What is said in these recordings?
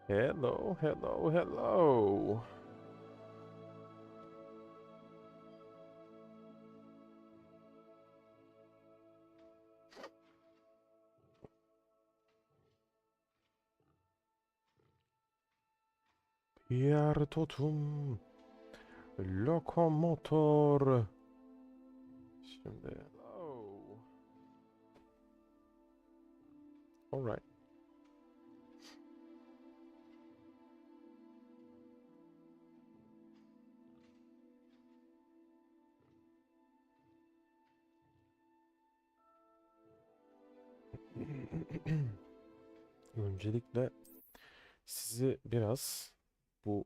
Hello, hello, hello. Pier totum. Lokomotor. Şimdi. Oh. Alright. Öncelikle sizi biraz bu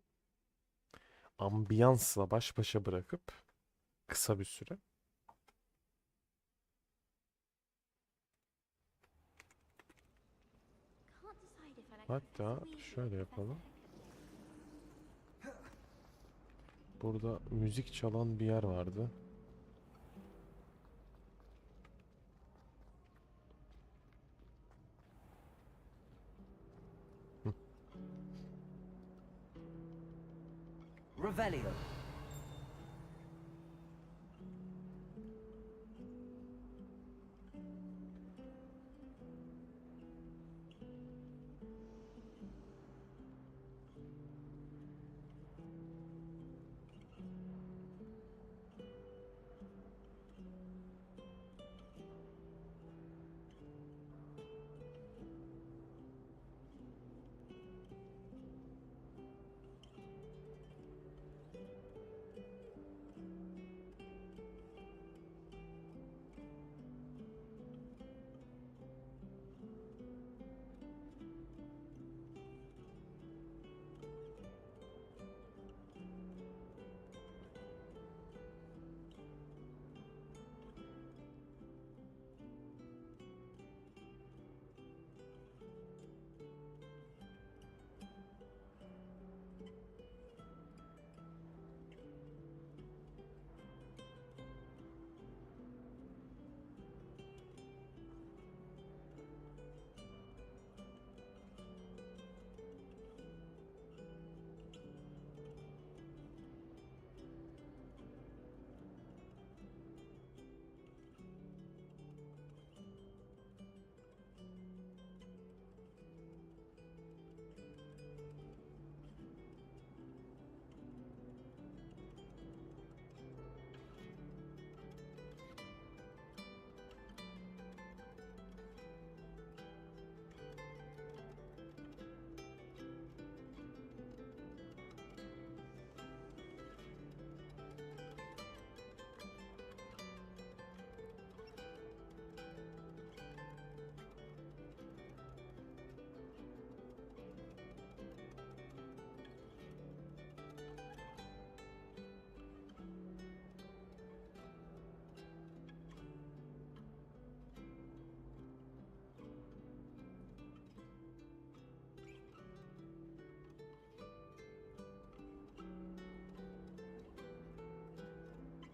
ambiyansla baş başa bırakıp kısa bir süre. Hatta şöyle yapalım. Burada müzik çalan bir yer vardı. Hı. Revelio.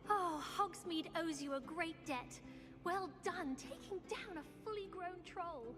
Oh, Hogsmeade owes you a great debt. Well done, taking down a fully grown troll.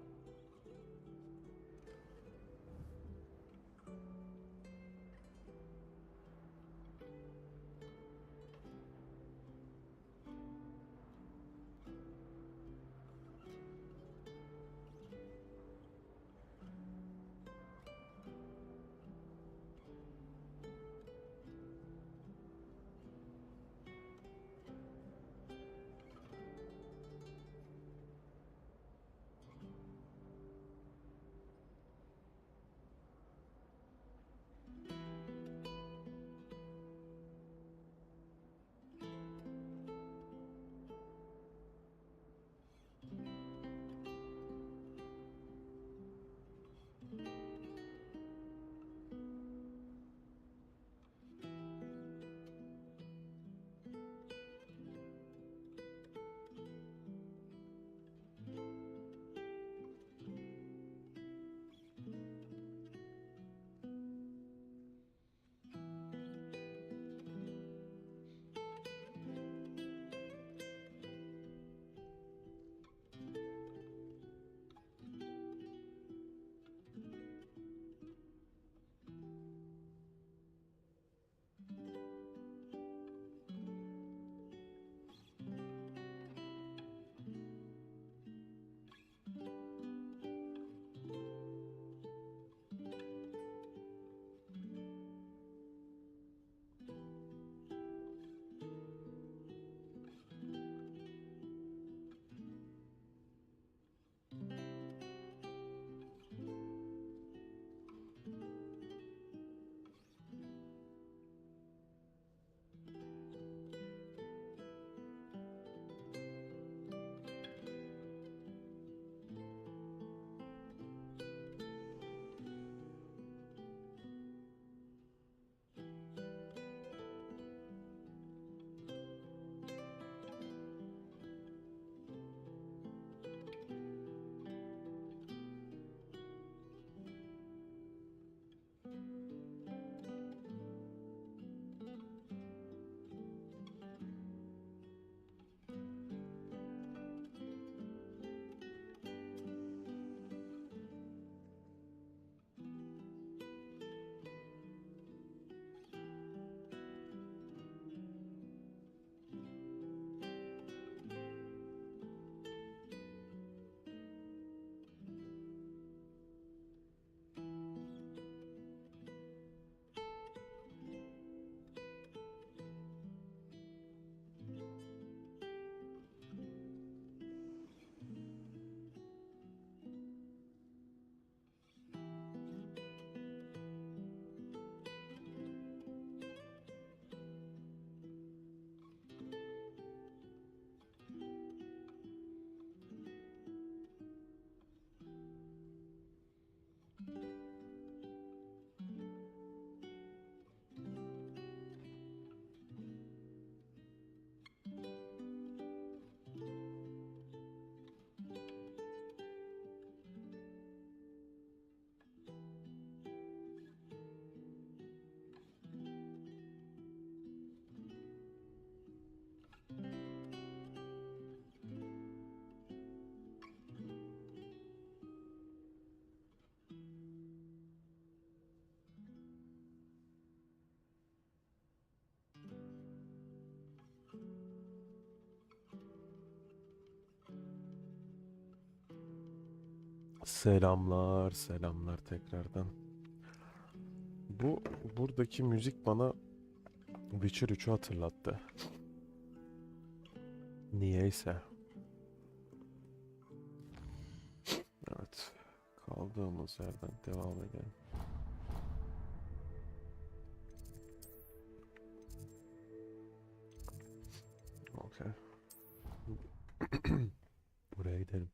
Selamlar, selamlar tekrardan. Buradaki müzik bana Witcher 3'ü hatırlattı. Niyeyse. Evet. Kaldığımız yerden devam edelim. Okay. Buraya gidelim.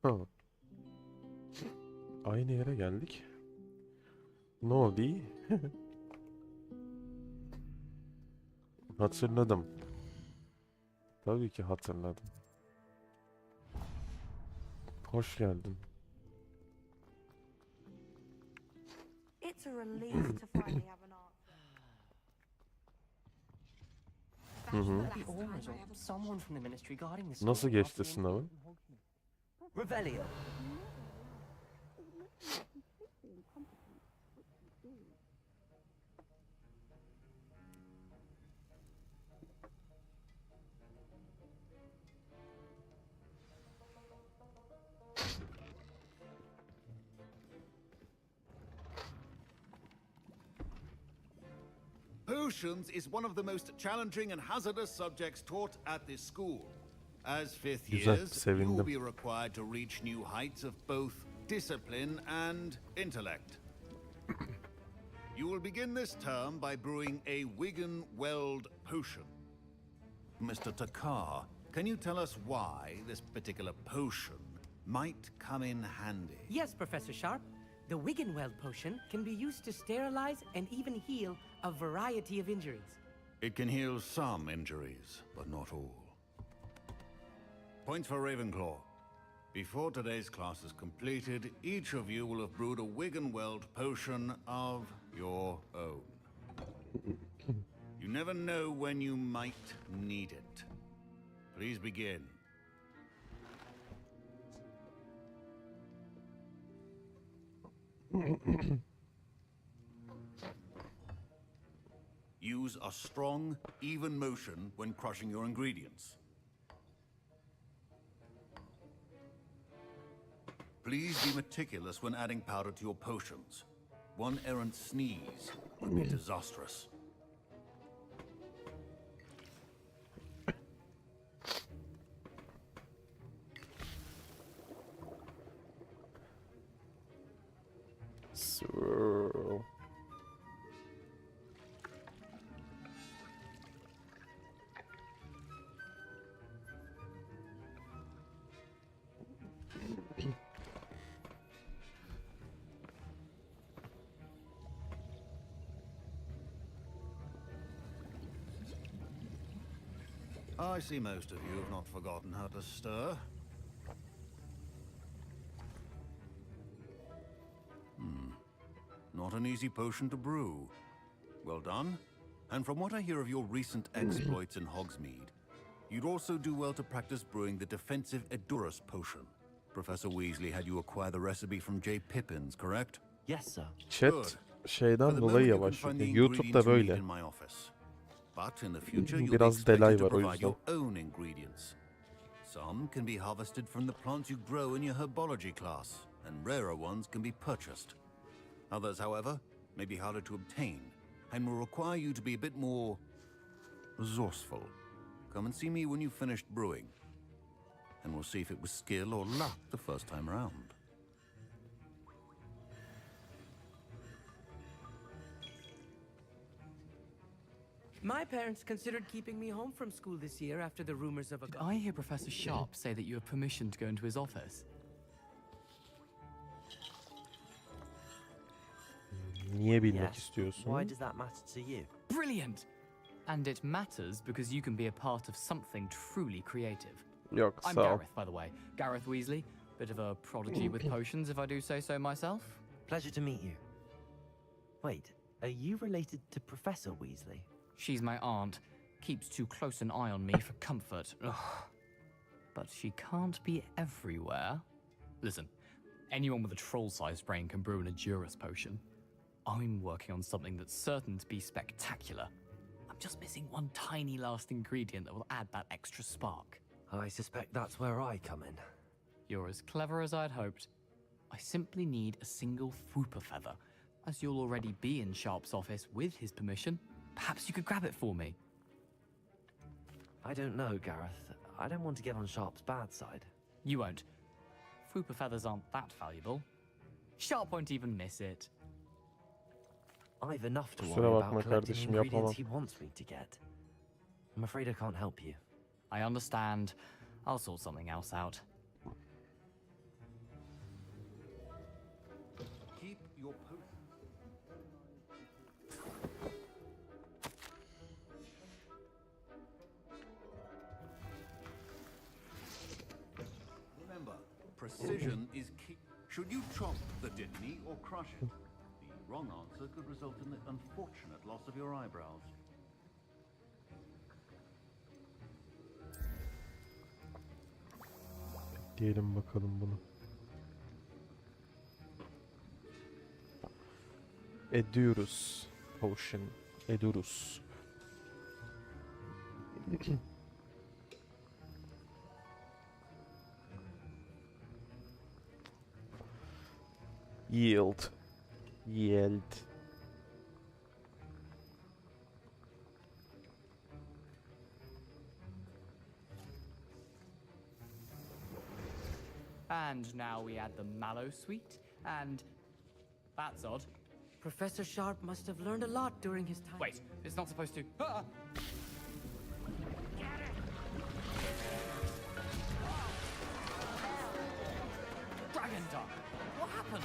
Ha. Aynı yere geldik. Ne oldu? Hatırladım. Tabii ki hatırladım. Hoş geldin. It's a relief to finally have an answer. Someone from the ministry guarding this. Nasıl geçti sınavın? Revelio. Potions is one of the most challenging and hazardous subjects taught at this school. As fifth Güzel, years, you sevindim. will be required to reach new heights of both discipline and intellect. You will begin this term by brewing a Wigan-Weld potion. Mr. Takar, can you tell us why this particular potion might come in handy? Yes, Professor Sharp. The Wigan-Weld potion can be used to sterilize and even heal a variety of injuries. It can heal some injuries, but not all. Points for Ravenclaw. Before today's class is completed, each of you will have brewed a Wigan-Weld potion of your own. You never know when you might need it. Please begin. Use a strong, even motion when crushing your ingredients. Please be meticulous when adding powder to your potions. One errant sneeze would be disastrous. So... I see most of you have not forgotten how to stir. Not an easy potion to brew. Well done. And from what I hear of your recent exploits in Hogsmeade, you'd also do well to practice brewing the defensive Edurus potion. Professor Weasley had you acquire the recipe from J. Pippins, correct? Yes, sir. Chat For şeyden the dolayı moment, you can yavaşlıyor. find the YouTube'da ingredients you need böyle. in my office. But in the future, you'll be Biraz delay expected to var o provide yüzden. your own ingredients. Some can be harvested from the plants you grow in your herbology class, and rarer ones can be purchased. Others, however, may be harder to obtain, and will require you to be a bit more resourceful. Come and see me when you've finished brewing, and we'll see if it was skill or luck the first time round. My parents considered keeping me home from school this year after the rumors of a... Did I hear Professor Sharp say that you have permission to go into his office? Niye bilmek Yes. istiyorsun? Why does that matter to you? Brilliant! And it matters because you can be a part of something truly creative. Yok, I'm sağ ol. Gareth, by the way. Gareth Weasley. Bit of a prodigy with potions, if I do say so myself. Pleasure to meet you. Wait, are you related to Professor Weasley? She's my aunt. Keeps too close an eye on me for comfort. Ugh. But she can't be everywhere. Listen, anyone with a troll-sized brain can brew an Edurus potion. I'm working on something that's certain to be spectacular. I'm just missing one tiny last ingredient that will add that extra spark. I suspect that's where I come in. You're as clever as I'd hoped. I simply need a single Fwooper feather. As you'll already be in Sharp's office with his permission, perhaps you could grab it for me. I don't know, Gareth. I don't want to get on Sharp's bad side. You won't. Fwooper feathers aren't that valuable. Sharp won't even miss it. I've enough to Kusura worry bakma about collecting kardeşim, ingredients yapamam. he wants me to get. I'm afraid I can't help you. I understand. I'll sort something else out. Keep your potions. Remember, precision is key. Should you chop the didney or crush it? The wrong answer could result in the unfortunate loss of your eyebrows. Diyelim bakalım bunu. Ediyoruz. Potion. Ediyoruz. Yield. Yield. And now we add the mallow sweet, and that's odd. Professor Sharp must have learned a lot during his time. Wait, it's not supposed to. Ah! Dragon Dog! What happened?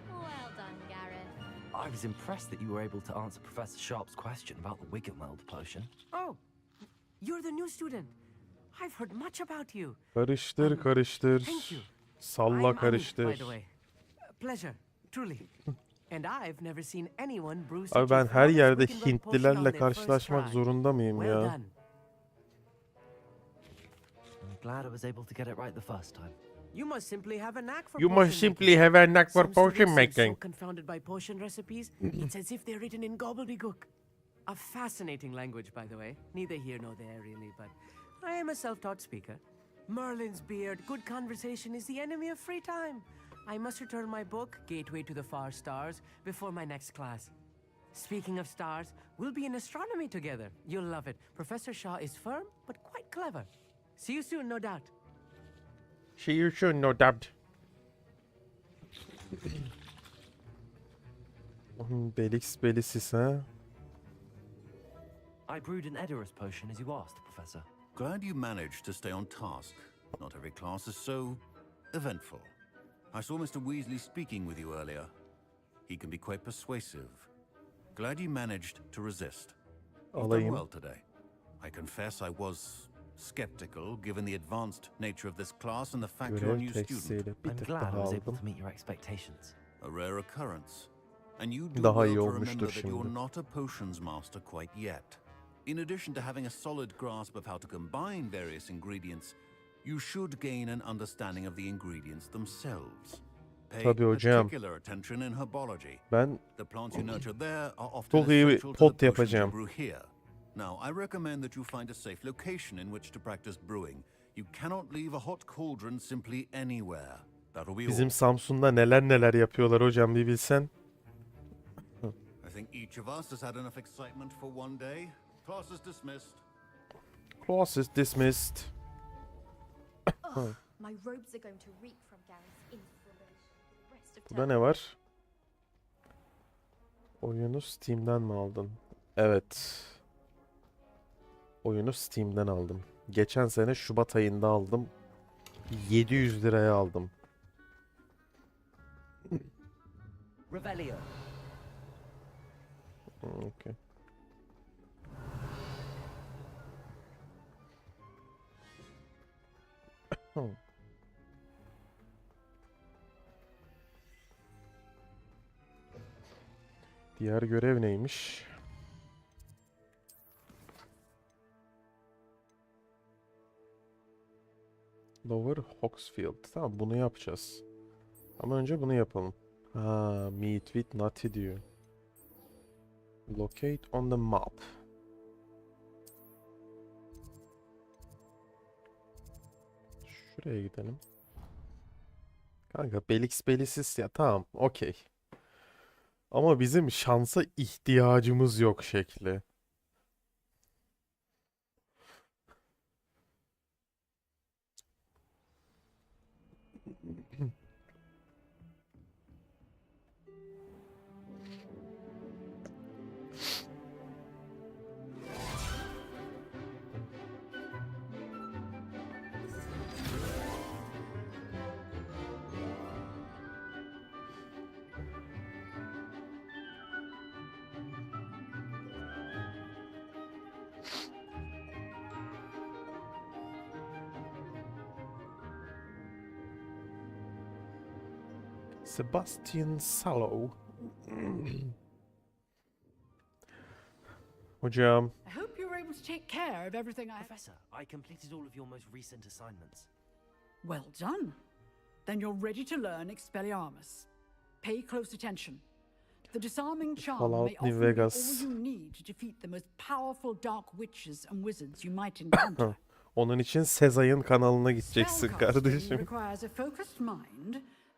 Well done, Gareth. I was impressed that you were able to answer Professor Sharp's question about the Wiggenweld potion. Oh, you're the new student. I've heard much about you. Karıştır karıştır. Thank you. Salla I'm Anu, by karıştır. the way. Pleasure, truly. And I've never seen anyone brew such Abi a ben her flawless yerde Wickenweld potion on Hintlilerle their first karşılaşmak try. zorunda mıyım Well ya? done. I'm glad I was able to get it right the first time. You must simply have a knack for You potion must simply making. have a knack for Some potion students seem making. so confounded by potion recipes, it's as if they're written in gobbledygook. A fascinating language, by the way. Neither here nor there, really, but I am a self-taught speaker. Merlin's beard, good conversation is the enemy of free time. I must return my book, Gateway to the Far Stars, before my next class. Speaking of stars, we'll be in astronomy together. You'll love it. Professor Shaw is firm, but quite clever. See you soon, no doubt. See you soon, no doubt. Belix Belicis ha? I brewed an Edorus potion as you asked, Professor. Glad you managed to stay on task. Not every class is so eventful. I saw Mr. Weasley speaking with you earlier. He can be quite persuasive. Glad you managed to resist. You've done Alayım. well today. I confess I was skeptical given the advanced nature of this class and the fact you're a Görev new student. tekstiyle bir I'm tık glad daha I was able aldım. to meet your expectations. A rare occurrence. And you do Daha well iyi to olmuştur remember that you're şimdi. not a potions master quite yet. In addition to having a solid grasp of how to combine various ingredients, you should gain an understanding of the ingredients themselves. Pay Tabii hocam. particular attention in herbology. Ben The plants you nurture there are often çok iyi bir essential to pot the potions you yapacağım. brew here. Now, I recommend that you find a safe location in which to practice brewing. You cannot leave a hot cauldron simply anywhere. That'll be all. bizim Samsun'da neler neler yapıyorlar hocam bir bilsen. I think each of us has had enough excitement for one day. Class is dismissed. Class is dismissed. My robes are going to reek from Gareth's inflammation for the rest of Burada term. ne var? Oyunu Steam'den mi aldın? Evet. Oyunu Steam'den aldım. Geçen sene Şubat ayında aldım. 700 liraya aldım. Revelio. Okay. Diğer görev neymiş? Lower Hawksfield. Tamam bunu yapacağız. Ama önce bunu yapalım. Ha, meet with Natty diyor. Locate on the map. Şuraya gidelim. Kanka Belix Belisis ya, tamam okey. Ama bizim şansa ihtiyacımız yok şekli. Sebastian Salo. Hocam. I hope you were able to take care of everything I... Professor, I completed all of your most recent assignments. Well done. Then you're ready to learn Expelliarmus. Pay close attention. The disarming charm Fallout may New often be all Vegas. you need to defeat the most powerful dark witches and wizards you might encounter. Onun için Sezai'nin kanalına gideceksin Spellcasting kardeşim. requires a focused mind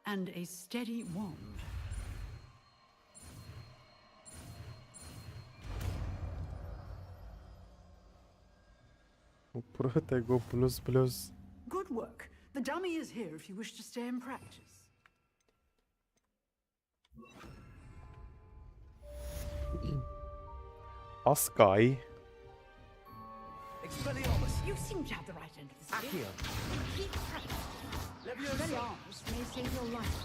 and a steady wand. Protego plus plus. Good work. The dummy is here if you wish to stay and practice. Askai. Expelliarmus! You seem to have the right end of the stick. Accio! Keep practicing. Expelliarmus may save your life.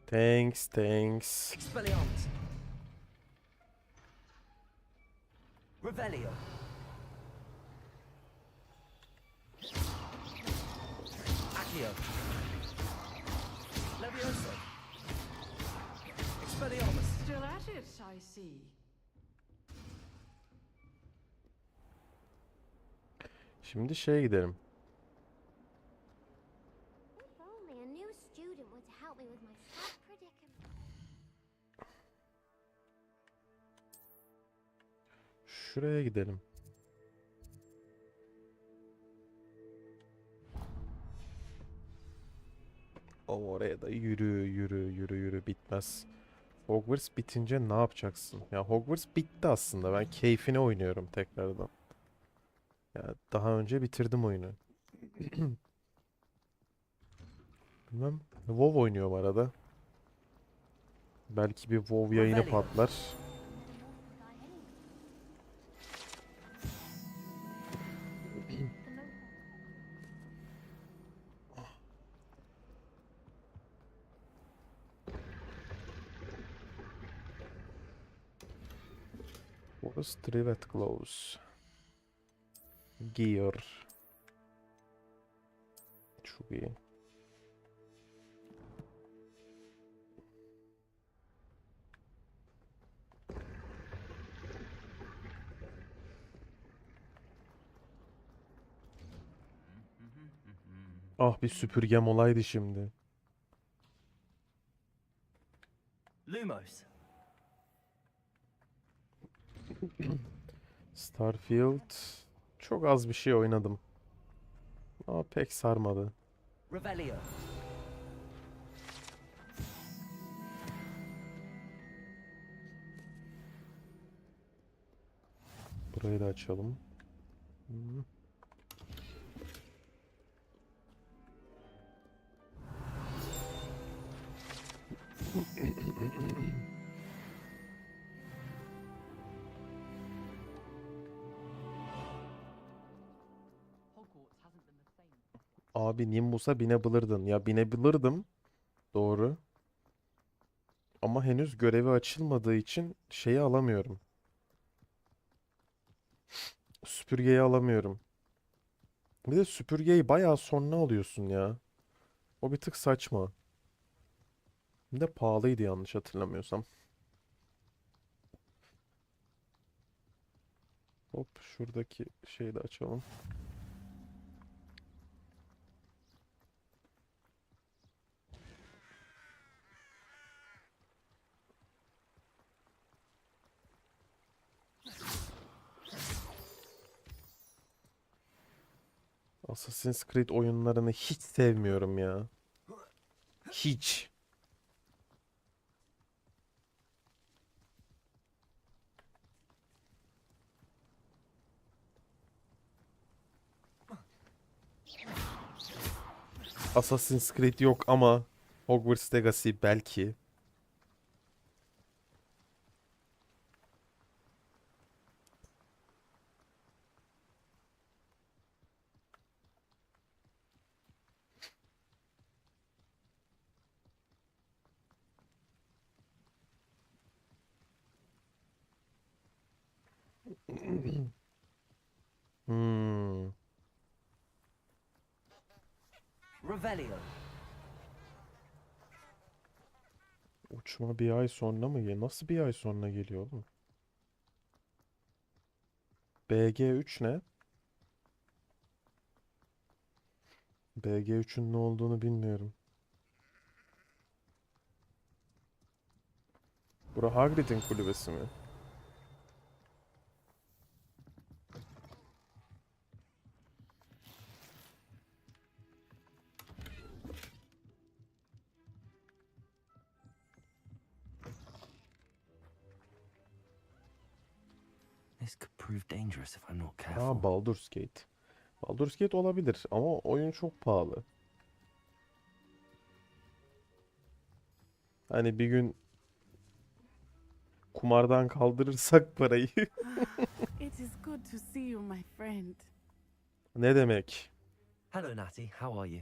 Thanks. Expelliarmus! Revelio! Accio! Levioso! Expelliarmus! Still at it, I see. Şimdi şeye gidelim. If only a new student were to help me with my sad predicament. Şuraya gidelim. Oraya da yürü bitmez. Hogwarts bitince ne yapacaksın? Ya Hogwarts bitti aslında. Ben keyfine oynuyorum tekrardan. Ya daha önce bitirdim oyunu. Bilmem. WoW oynuyorum arada. Belki bir WoW yayını patlar. Burası Trivet Gloves. Gear. Çok iyi. Ah, bir süpürgem olaydı şimdi. Lumos! Starfield. Çok az bir şey oynadım. Ama pek sarmadı. Revelio! Burayı da açalım. Hmm. Hogwarts hasn't been the same. Abi Nimbus'a binebilirdin. Ya binebilirdim. Doğru. Ama henüz görevi açılmadığı için şeyi alamıyorum. Süpürgeyi alamıyorum. Bir de süpürgeyi bayağı sonra alıyorsun ya. O bir tık saçma. Bir de pahalıydı yanlış hatırlamıyorsam. Hop şuradaki şeyi de açalım. Assassin's Creed oyunlarını hiç sevmiyorum ya. Hiç. Assassin's Creed yok ama Hogwarts Legacy belki. Hmm. Revelio. Uçma bir ay sonra mı geliyor? Nasıl bir ay sonra geliyor oğlum? BG3 ne? BG3'ün ne olduğunu bilmiyorum. Bura Hagrid'in kulübesi mi? This could prove dangerous if I'm not Ha, careful. Baldur's Gate. Baldur's Gate olabilir ama oyun çok pahalı. Hani bir gün kumardan kaldırırsak parayı. It is good to see you, my friend. Ne demek? Hello, Natty. How are you?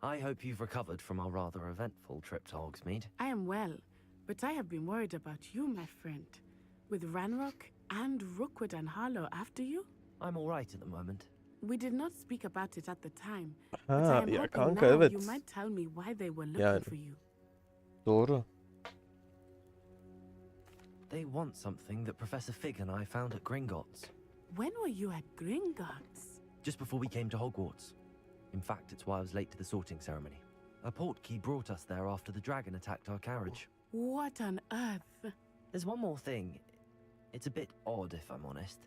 I hope you've recovered from our rather eventful trip to Hogsmeade. I am well, but I have been worried about you, my friend. With Ranrock and Rookwood and Harlow after you? I'm all right at the moment. We did not speak about it at the time, but Ha, I am ya hoping kanka now evet. you might tell me why they were looking Yani. for you. Doğru. They want something that Professor Fig and I found at Gringotts. When were you at Gringotts? Just before we came to Hogwarts. In fact, it's why I was late to the sorting ceremony. A portkey brought us there after the dragon attacked our carriage. What on earth? There's one more thing. It's a bit odd, if I'm honest.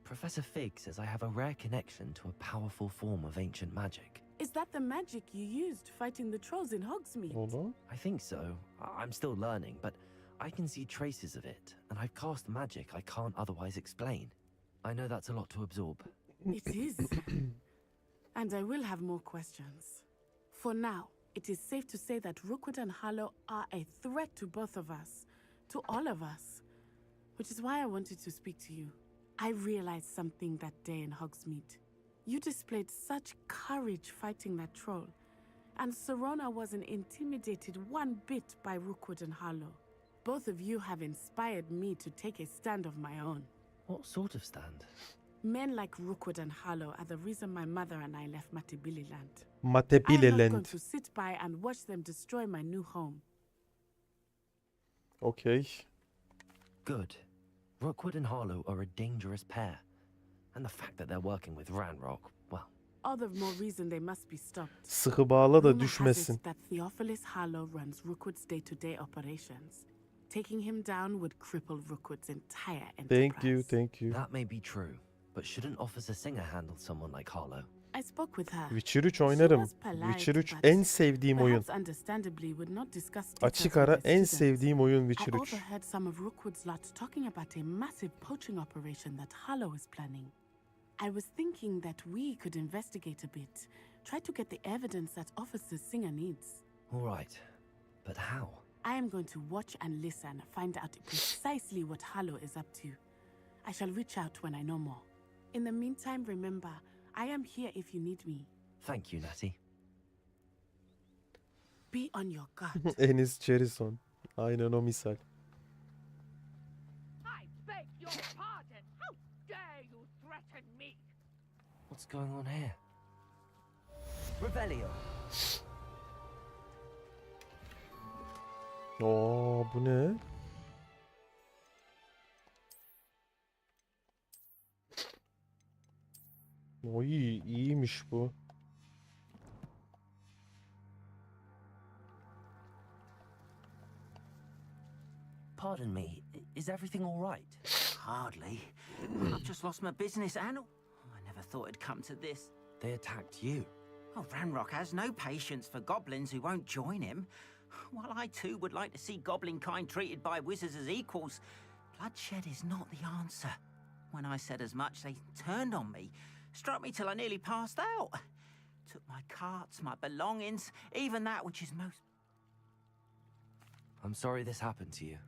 Professor Fig says I have a rare connection to a powerful form of ancient magic. Is that the magic you used fighting the trolls in Hogsmeade? Oğlum. I think so. I'm still learning, but I can see traces of it, and I've cast magic I can't otherwise explain. I know that's a lot to absorb. It is. And I will have more questions. For now, it is safe to say that Rookwood and Harlow are a threat to both of us, to all of us. Which is why I wanted to speak to you. I realized something that day in Hogsmeade. You displayed such courage fighting that troll, and Serona wasn't intimidated one bit by Rookwood and Harlow. Both of you have inspired me to take a stand of my own. What sort of stand? Men like Rookwood and Harlow are the reason my mother and I left Matebile land. I am Matebile not going Land. to sit by and watch them destroy my new home. Okey. Good. Rookwood and Harlow are a dangerous pair. And the fact that they're working with Ranrock, well, All the more reason they must be stopped. Sıkı bağla da Rumor has düşmesin. it that Theophilus Harlow runs Rookwood's day-to-day operations. Taking him down would cripple Rookwood's entire enterprise. Thank you, thank you. that may be true. But shouldn't Officer Singer handle someone like Harlow? I spoke with her. Witcher 3 She oynarım. was polite, Witcher 3 but en sevdiğim oyun. perhaps understandably would not discuss details Açık with ara her en students. sevdiğim oyun I Witcher 3. overheard some of Rookwood's lot talking about a massive poaching operation that Harlow is planning. I was thinking that we could investigate a bit, try to get the evidence that Officer Singer needs. All right. But how? I am going to watch and listen, find out precisely what Harlow is up to. I shall reach out when I know more. In the meantime, remember, I am here if you need me. Thank you, Natty. Be on your guard. Enis Cherison. Aynen o misal. I beg your pardon. How dare you threaten me? What's going on here? Revelio. Oo, bu ne? Oy, iyiymiş bu. Pardon me, is everything all right? Hardly. I've just lost my business, and I never thought it'd come to this. They attacked you. Oh, Ranrock has no patience for goblins who won't join him. While I too would like to see goblin kind treated by wizards as equals, bloodshed is not the answer. When I said as much, they turned on me, struck me till I nearly passed out. Took my carts, my belongings, even that which is most... I'm sorry this happened to you.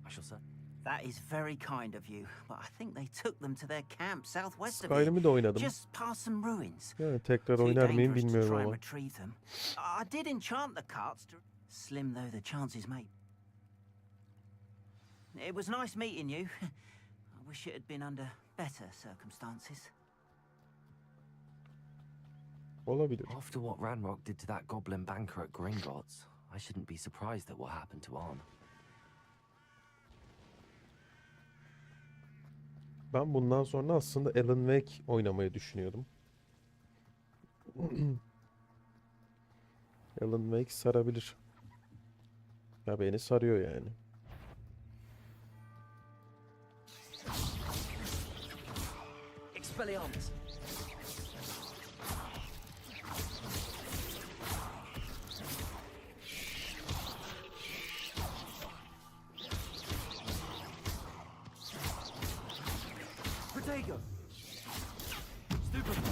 I shall say. That is very kind of you, but I think they took them to their camp southwest of Skyrim'i de here, oynadım. just past some ruins. Yani tekrar Too oynar mıyım dangerous to bilmiyorum try and ama. retrieve them. I did enchant the carts to... Slim though the chances may... It was nice meeting you. I wish it had been under better circumstances. Olabilir. After what Ranrock did to that goblin banker at Gringotts, I shouldn't be surprised at what happened to Arn. Ben bundan sonra aslında Alan Wake oynamayı düşünüyordum. Alan Wake sarabilir. Ya beni sarıyor yani. Expelliarmus. Protego. Stupefy.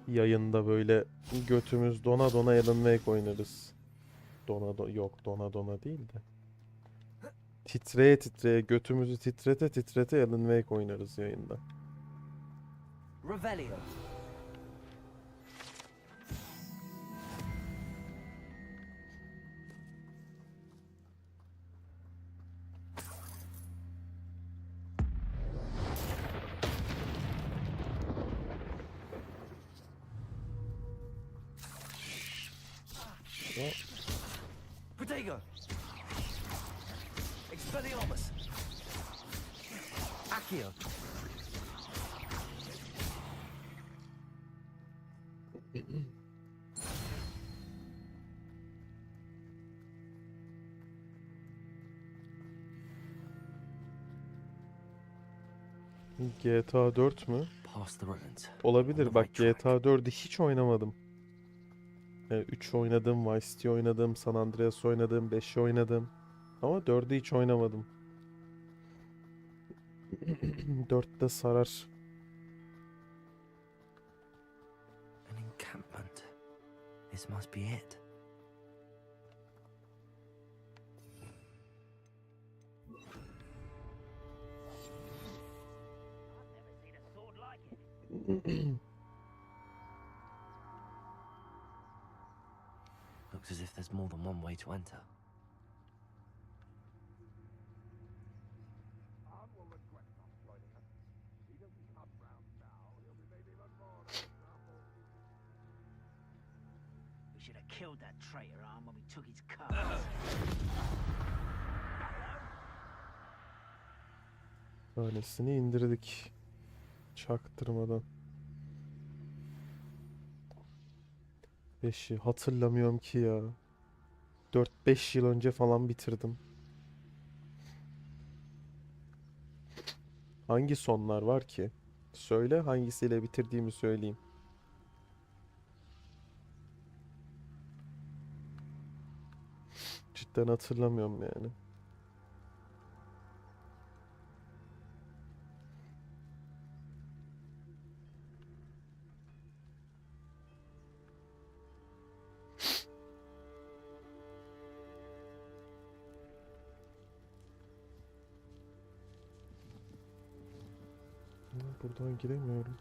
Yayında böyle götümüz dona dona Alan Wake oynarız. Yok dona dona değil de. Titreye titreye götümüzü titrete titrete Alan Wake oynarız yayında. Revelio. Protego. Expelliarmus. Accio. GTA 4 mü? Past the ruins. Olabilir. Bak GTA 4'ü hiç oynamadım. 3 oynadım, Vice City oynadım, San Andreas oynadım, 5'i oynadım. Ama 4'ü hiç oynamadım. 4'te sarar. An encampment. This must be it. Looks as if there's more than one way to enter. We should have killed that traitor arm when we took his carts. Tanesini indirdik. Çaktırmadan. 5'i hatırlamıyorum ki ya. 4-5 yıl önce falan bitirdim. Hangi sonlar var ki? Söyle, hangisiyle bitirdiğimi söyleyeyim. Cidden hatırlamıyorum yani. Buradan giremiyorum.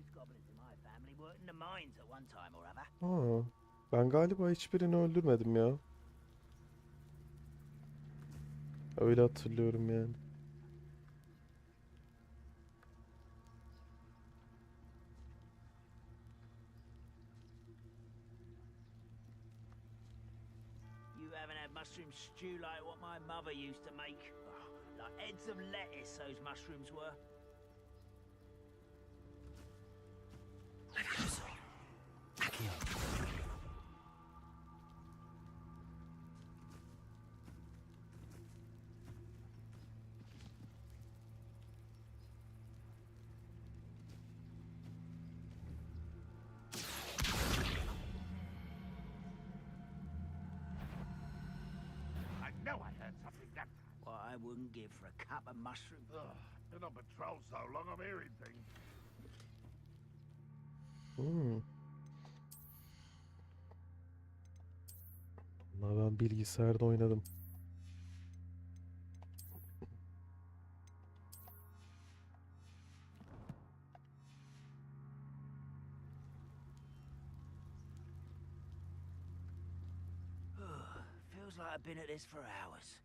Those goblins in my family working the mines at one time or other. Aa, ben galiba hiçbirini öldürmedim ya. Öyle hatırlıyorum yani. You haven't had mushroom stew like what my mother used to make. Oh, like heads of lettuce, those mushrooms were. I know I heard something that time. What I wouldn't give for a cup of mushroom. Ugh, been on patrol so long I'm hearing things. Ama ben bilgisayarda oynadım. Feels like I've been at this for hours.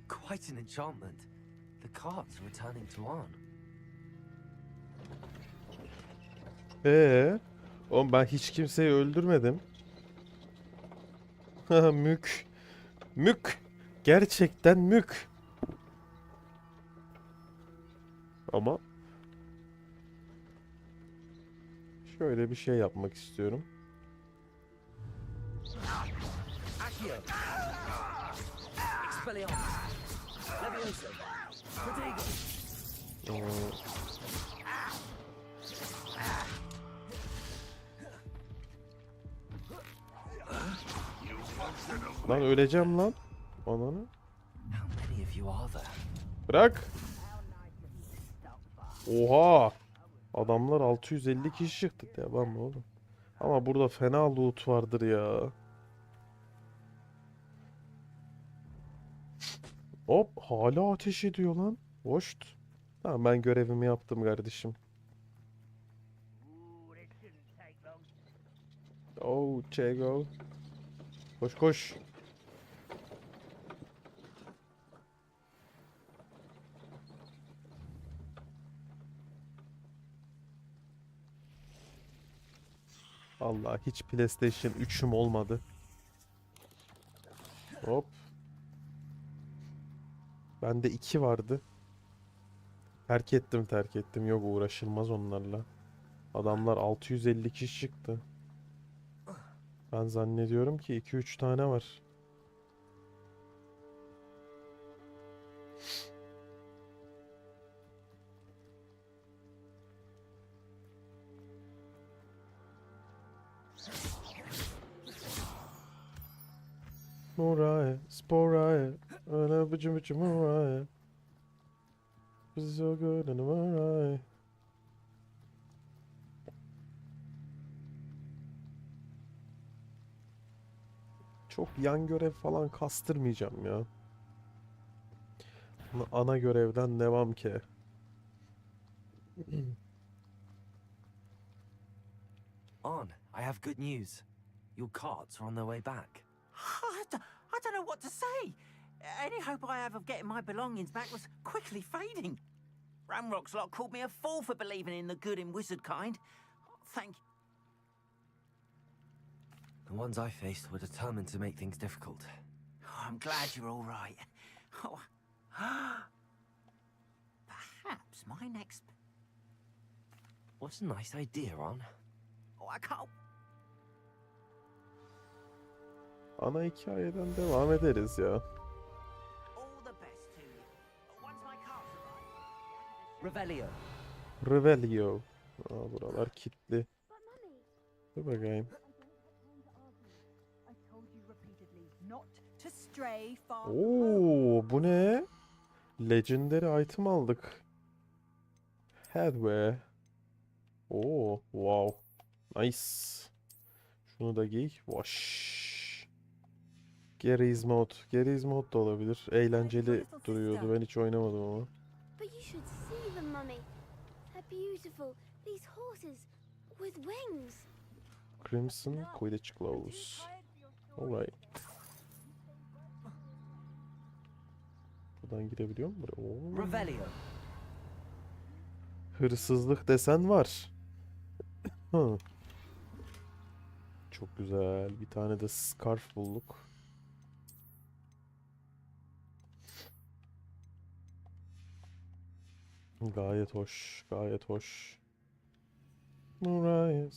Quite an enchantment. The carts are returning to Arn. Oğlum ben hiç kimseyi öldürmedim. Mük. Mük. Gerçekten mük. Ama şöyle bir şey yapmak istiyorum. Lan öleceğim lan. Ananı. How many of you are there? Bırak. Oha. Adamlar 650 kişi çıktı. Devam mı oğlum? Ama burada fena loot vardır ya. Hop hala ateş ediyor lan. Hoşt. Tamam ben görevimi yaptım kardeşim. Oh Chego. Koş koş. Allah hiç PlayStation 3'üm olmadı. Hop. Bende 2 vardı. Terk ettim. Yok uğraşılmaz onlarla. Adamlar 650 kişi çıktı. Ben zannediyorum ki 2-3 tane var. Moray, sporay, öyle bıcı bıcı moray. Biz so good and moray. Çok yan görev falan kastırmayacağım ya. Ana görevden devam ki. Arn, I have good news. Your carts are on their way back. I don't know what to say. Any hope I have of getting my belongings back was quickly fading. Ramrock's lot called me a fool for believing in the good in wizard kind. Thank The ones I faced were determined to make things difficult. Oh, I'm glad you're all right. Oh. Perhaps my next... What a nice idea, Arn. Oh, I can't... Ana hikayeden devam ederiz ya. All the best to you. Once my cards arrive... Revelio. Revelio. Aa, buralar kilitli. Dur bakayım. Oo, bu ne? Legendary item aldık. Headwear. Oo, wow. Nice. Şunu da giy. Wash. Garry's Mod. Garry's Mod da olabilir. Eğlenceli duruyordu. Ben hiç oynamadım ama. But you should see them, Mummy. They're beautiful. These horses with wings. Crimson Quidditch Gloves. Alright. Buradan girebiliyor mu buraya? Oo. Revelio. Hırsızlık desen var. Hı. Çok güzel. Bir tane de scarf bulduk. Gayet hoş. Gayet hoş. Mariah.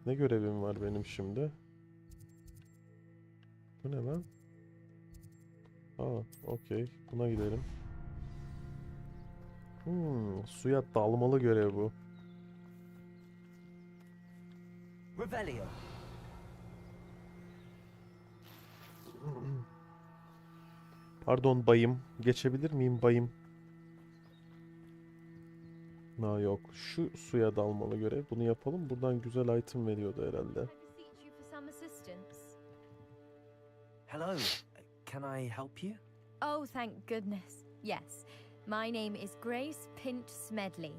Ne görevim var benim şimdi? Bu ne lan? Aa, okey. Buna gidelim. Suya dalmalı görev bu. Revelio. Pardon bayım. Geçebilir miyim bayım? Ha yok. Şu suya dalmalı görev. Bunu yapalım. Buradan güzel item veriyordu herhalde. Hello. Can I help you? Oh, thank goodness. Yes. My name is Grace Pinch Smedley.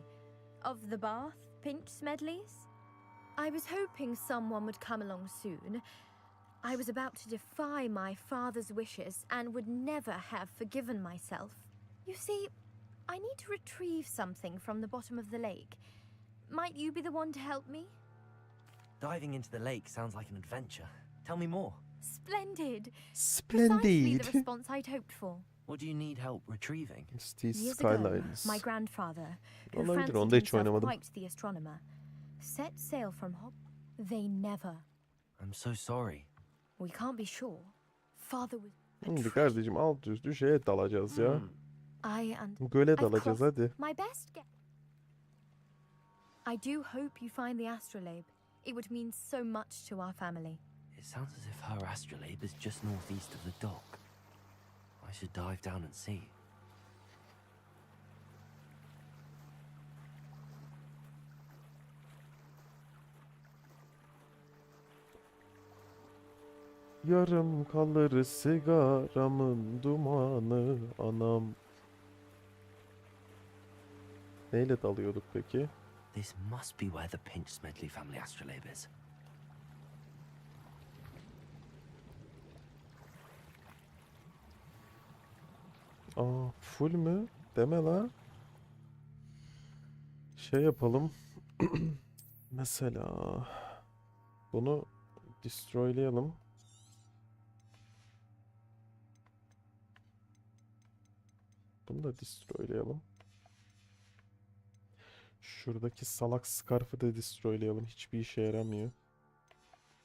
Of the Bath Pinch Smedleys? I was hoping someone would come along soon. I was about to defy my father's wishes and would never have forgiven myself. You see, I need to retrieve something from the bottom of the lake. Might you be the one to help me? Diving into the lake sounds like an adventure. Tell me more. Splendid. Splendid. Precisely the response I'd hoped for. What do you need help retrieving? Years ago, my grandfather, who Olabilir, fancied onu da hiç himself oynamadım. quite the astronomer, set sail from Hogwarts. They never. I'm so sorry. We can't be sure. Father was. Şimdi kardeşim alt üstü şeye dalacağız ya. I and Göle I've dalacağız crossed hadi. my best guess. I do hope you find the astrolabe. It would mean so much to our family. It sounds as if her astrolabe is just northeast of the dock. I should dive down and see. Yarım kalır sigaramın dumanı anam. Neyle dalıyorduk peki? This must be where the Pinch Smedley family astrolabe is. Aa, full mü? Deme la. Şey yapalım. Mesela bunu destroylayalım. Bunu da destroylayalım. Şuradaki salak scarf'ı da destroylayalım. Hiçbir işe yaramıyor.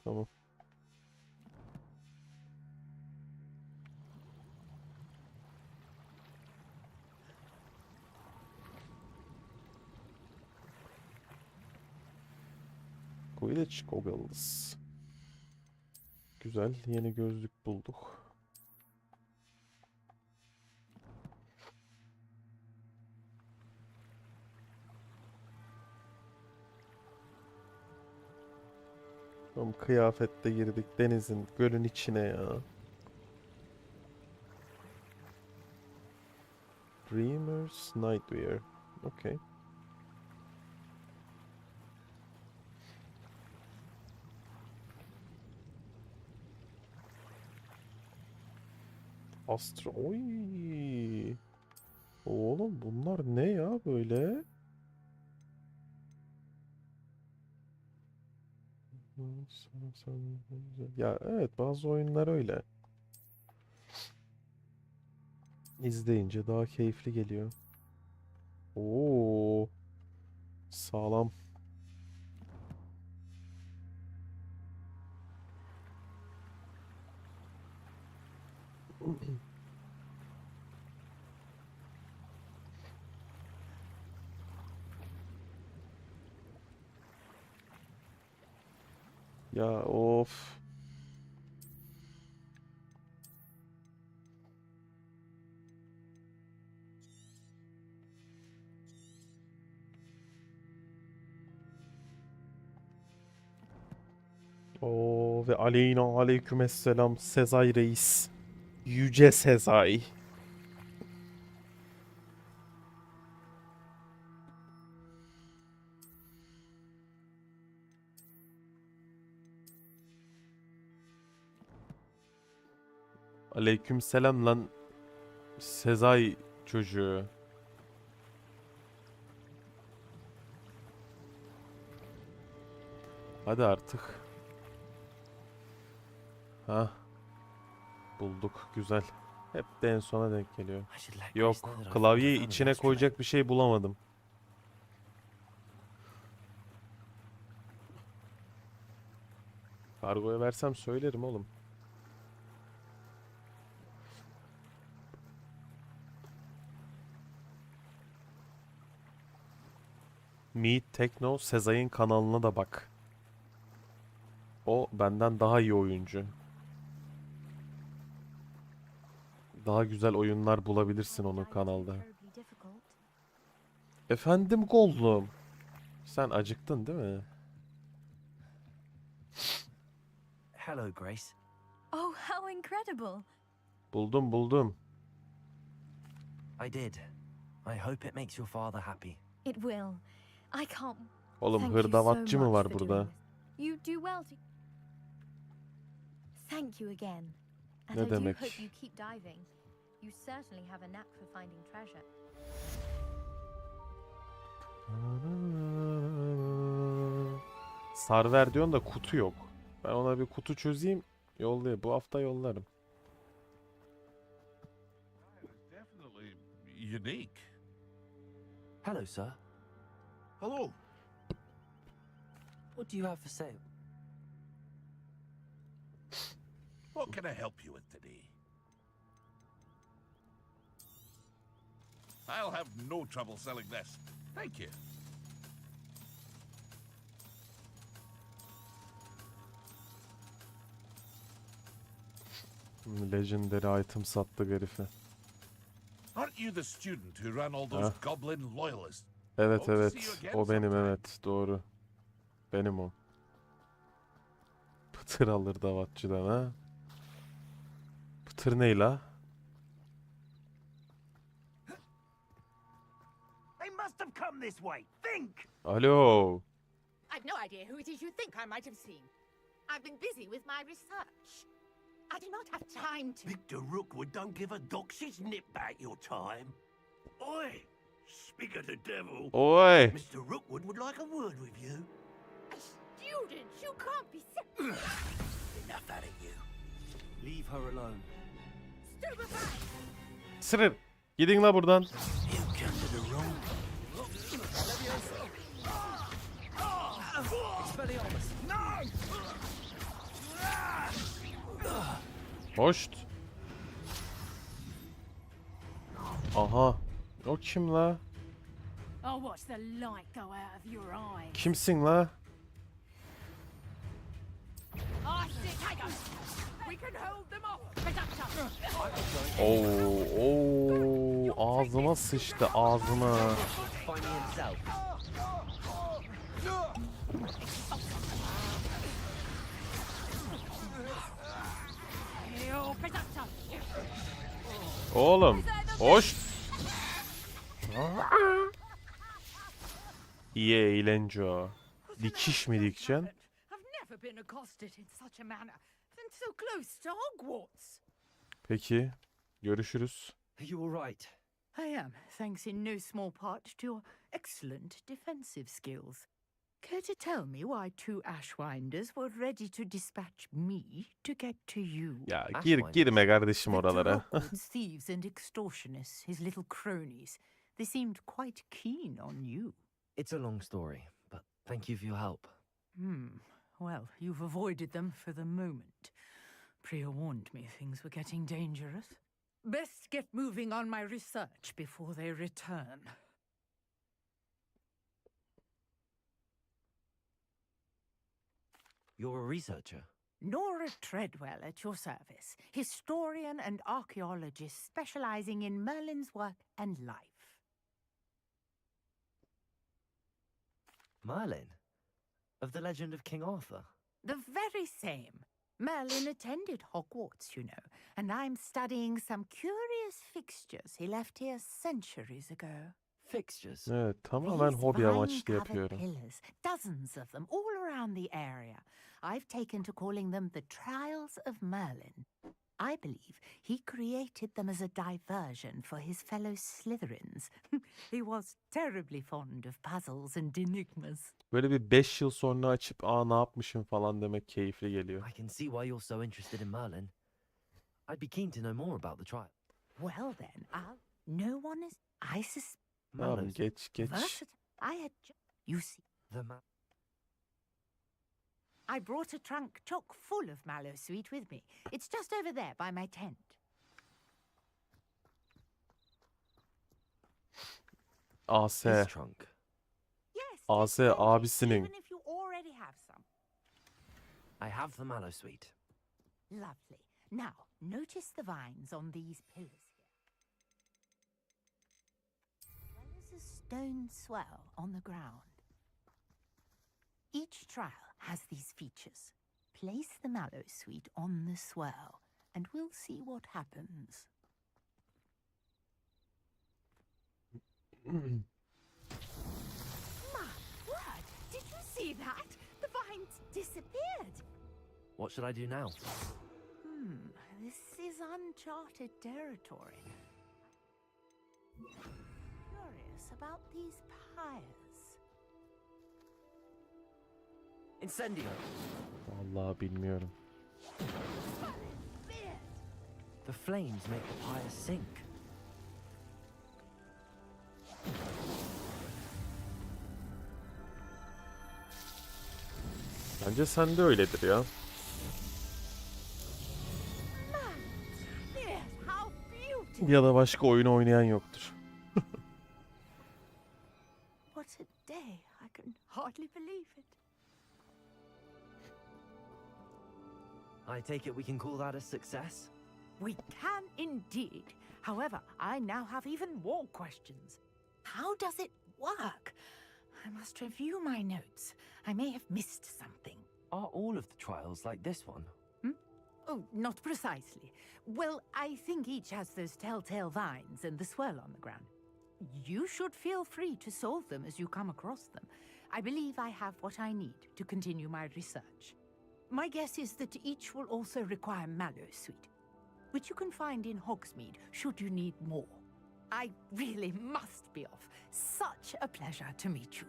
Tamam. Quidditch goggles. Güzel. Yeni gözlük bulduk. Tam kıyafette girdik denizin, gölün içine ya. Dreamers Nightwear. Okay. Oy. Oğlum bunlar ne ya böyle? Ya evet, bazı oyunlar öyle. İzleyince daha keyifli geliyor. Oo. Sağlam. Ya of. Oo ve aleyna aleykümesselam Sezai Reis. Yüce Sezai. Aleykümselam lan Sezai çocuğu. Hadi artık. Ha. Bulduk. Güzel. Hep de en sona denk geliyor. Yok. Klavyeyi içine koyacak bir şey bulamadım. Kargoya versem söylerim oğlum. Meet Tekno Sezai'nin kanalına da bak. O benden daha iyi oyuncu. Daha güzel oyunlar bulabilirsin onun kanalda. Efendim Gollum. Sen acıktın değil mi? Hello, Grace. Oh, how incredible! Buldum. I did. I hope it makes your father happy. It will. I can't. Oğlum Thank you hırdavatçı so mı much var for burada? doing this. You do well to. Thank you again. And Ne I demek? do hope you keep diving. You certainly have a knack for finding treasure. Sarver diyorsun da kutu yok. Ben ona bir kutu çözeyim. Yollayayım. Bu hafta yollarım. Definitely unique. Hello, sir. Hello. What do you have for sale? What can I help you with today? I'll have no trouble selling this. Thank you. Legendary item sattı herife. Aren't you the student who ran all those goblin loyalists? Evet Hope to see you evet. again O benim sometime. evet. Doğru. Benim o. Pıtır alır davatçıdan ha. Pıtır ne la? They must have come this way. Think! Alo. I've no idea who it is you think I might have seen. I've been busy with my research. I do not have time to. Victor Rookwood don't give a doxy's nip back your time. Oi! Speak of the devil. Oi. Mr. Rookwood would like a word with you. Students, you can't be so Enough out of you. Leave her alone. stupefied. Sırır. Gidin la buradan. You come to the wrong. Expelliarmus. Hoşt. Aha. O kim la? I'll watch the light go out of your eyes. Kimsin la? I see. Hang on. We can hold them off. Production. Oo, ağzıma sıçtı ağzıma. Find me himself. Yo, production. Oğlum. Hoş. İyi eğlence o. Dikiş mi dikeceksin? I've never been accosted in such a manner. And so close to Hogwarts. Peki. Görüşürüz. Are you all right? I am, thanks in no small part to your excellent defensive skills. Care to tell me why two Ashwinders were ready to dispatch me to get to you? Ya girme kardeşim Victor oralara. Rookwood's thieves and extortionists, his little cronies. They seemed quite keen on you. It's a long story, but thank you for your help. Well, you've avoided them for the moment. Priya warned me things were getting dangerous. Best get moving on my research before they return. You're a researcher? Nora Treadwell at your service, historian and archaeologist specializing in Merlin's work and life. Merlin? Of the legend of King Arthur? The very same. Merlin attended Hogwarts, you know, and I'm studying some curious fixtures he left here centuries ago. Fixtures? Evet, tamamen hobi amaçlı vine-covered yapıyorum. pillars, dozens of them, all around the area. I've taken to calling them the Trials of Merlin. I believe he created them as a diversion for his fellow Slytherins. He was terribly fond of puzzles and enigmas. Böyle bir 5 yıl sonra açıp ne yapmışım falan demek keyifli geliyor. I can see why you're so interested in Merlin. I'd be keen to know more about the trial. Well then, no one is... I suspect... Tamam, geç. I had... You see... The map. I brought a trunk chock full of mallow sweet with me. It's just over there by my tent. AS. This trunk. Yes. AS even abisinin. if you already have some. I have the mallow sweet. Lovely. Now, notice the vines on these pillars here. There is a stone swell on the ground. Each trial has these features. Place the mallow sweet on the swell, and we'll see what happens. My word! Did you see that? The vines disappeared. What should I do now? This is uncharted territory. Curious about these pyres. Incendio! Vallahi bilmiyorum. The flames make the pyre sink. Bence sende öyledir ya. Ya da başka oyun oynayan yoktur. What a day. I can hardly believe it. I take it we can call that a success? We can indeed. However, I now have even more questions. How does it work? I must review my notes. I may have missed something. Are all of the trials like this one? Oh, not precisely. Well, I think each has those telltale vines and the swirl on the ground. You should feel free to solve them as you come across them. I believe I have what I need to continue my research. My guess is that each will also require mallow sweet, which you can find in Hogsmeade should you need more. I really must be off. Such a pleasure to meet you.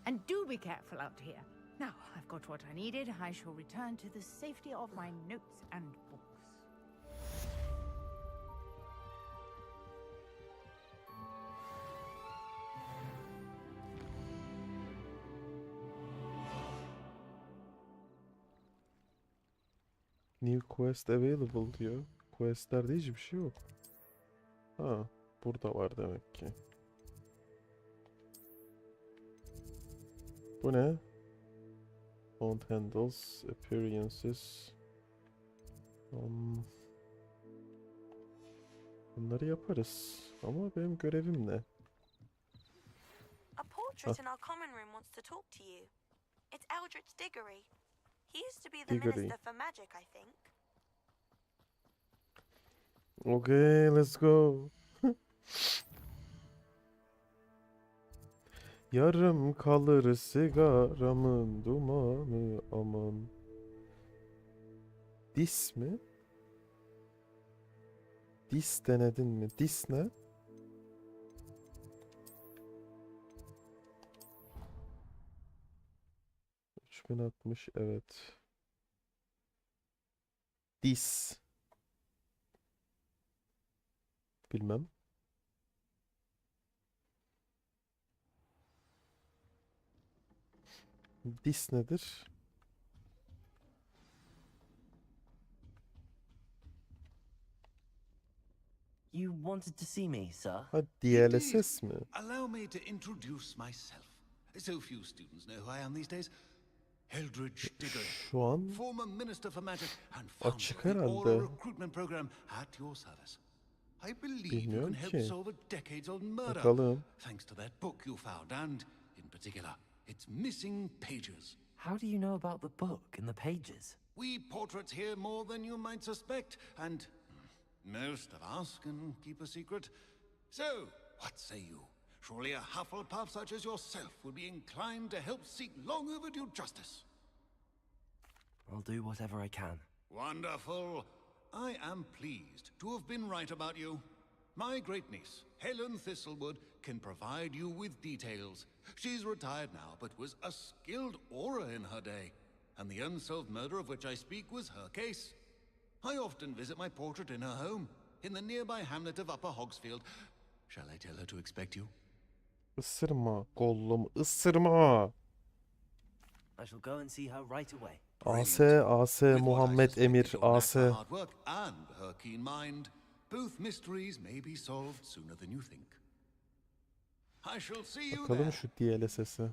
And do be careful out here. Now, I've got what I needed. I shall return to the safety of my notes and books. New quest available diyor. Questlerde hiçbir şey yok. Ha, burada var demek ki. Bu ne? Found handles, appearances. Bunları yaparız. Ama benim görevim ne? A portrait in our common room wants to talk to you. It's Eldritch Diggory. He used to be the Diggory. Minister for Magic, I think. Okay, let's go. Yarım kalır sigaramın dumanı aman. Dis mi? Dis denedin mi? Dis ne? ...3060 evet. Dis. Bilmem. Dis nedir? You wanted to see me, sir? Ha, DLSS mi? Allow me to introduce myself. So few students know who I am these days. Eldritch Diggory, Şu an former Minister for Magic and founder açık of the Aura herhalde. recruitment program at your service. I believe you can Bilmiyorum help ki. solve a decades-old murder, Bakalım. thanks to that book you found, and in particular, its missing pages. How do you know about the book and the pages? We portraits hear more than you might suspect, and most of us can keep a secret. So, what say you? Surely a Hufflepuff such as yourself would be inclined to help seek long overdue justice. I'll do whatever I can. Wonderful. I am pleased to have been right about you. My great niece, Helen Thistlewood, can provide you with details. She's retired now, but was a skilled aura in her day. And the unsolved murder of which I speak was her case. I often visit my portrait in her home, in the nearby hamlet of Upper Hogsfield. Shall I tell her to expect you? Isırma Gollum, ısırma. I shall go and see her right away. AS Muhammed Emir AS. Her hard work and her keen mind, both mysteries may be solved sooner than you think. I shall see you Bakalım there. şu DLSS'e.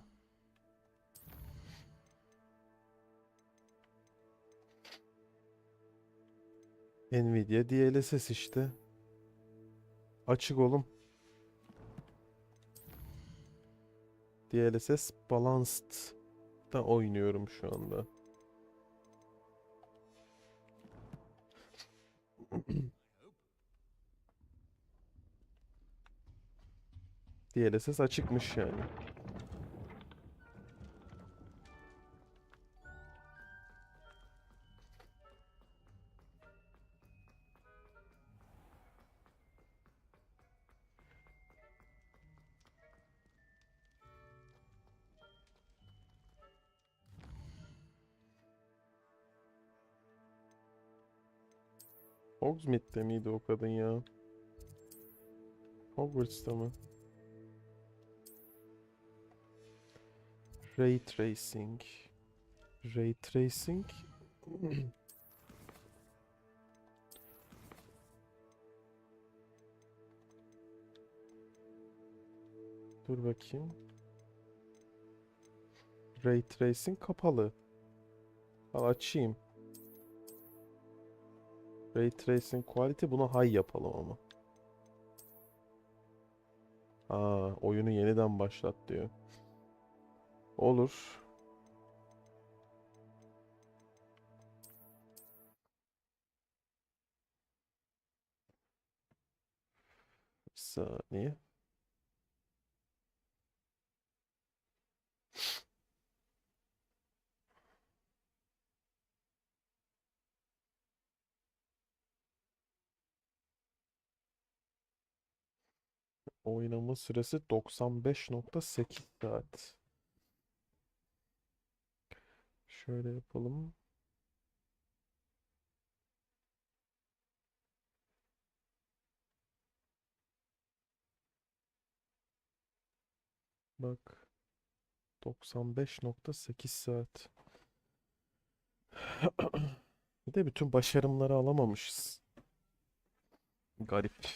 Nvidia DLSS işte. Açık oğlum. DLSS Balanced da oynuyorum şu anda. DLSS açıkmış yani. Hogsmeade'de miydi o kadın ya? Hogwarts'ta mı? Ray Tracing. Ray Tracing. Dur bakayım. Ray Tracing kapalı. Al açayım. Ray Tracing Quality, bunu high yapalım ama. Aa, oyunu yeniden başlat diyor. Olur. Bir saniye. Oynama süresi 95.8 saat. Şöyle yapalım. Bak. 95.8 saat. Bir de bütün başarımları alamamışız. Garip.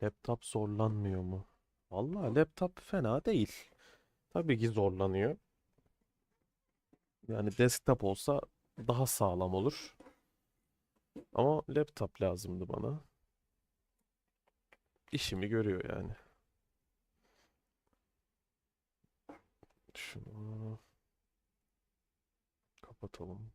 Laptop zorlanmıyor mu? Vallahi laptop fena değil. Tabii ki zorlanıyor. Yani desktop olsa daha sağlam olur. Ama laptop lazımdı bana. İşimi görüyor yani. Şunu kapatalım.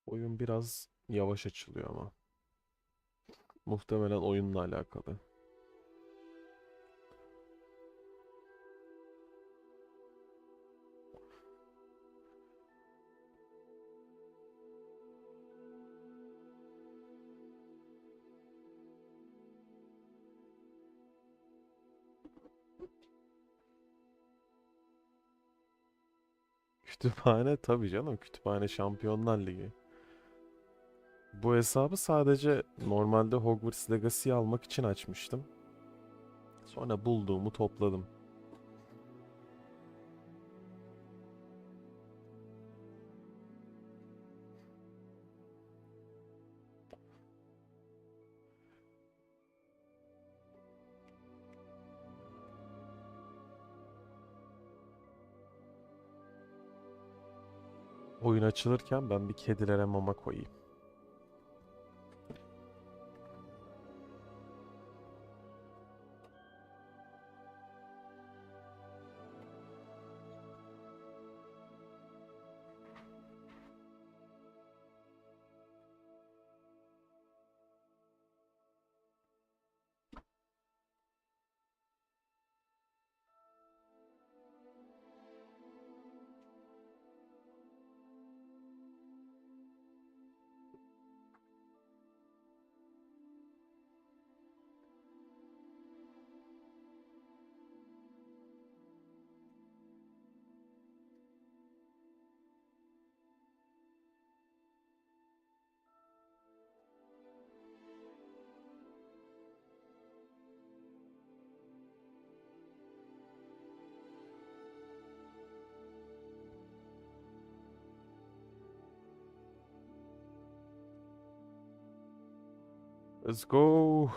Oyun biraz yavaş açılıyor ama. Muhtemelen oyunla alakalı. Kütüphane tabii canım. Kütüphane Şampiyonlar Ligi. Bu hesabı sadece normalde Hogwarts Legacy'yi almak için açmıştım. Sonra bulduğumu topladım. oyun açılırken ben bir kedilere mama koyayım. Let's go.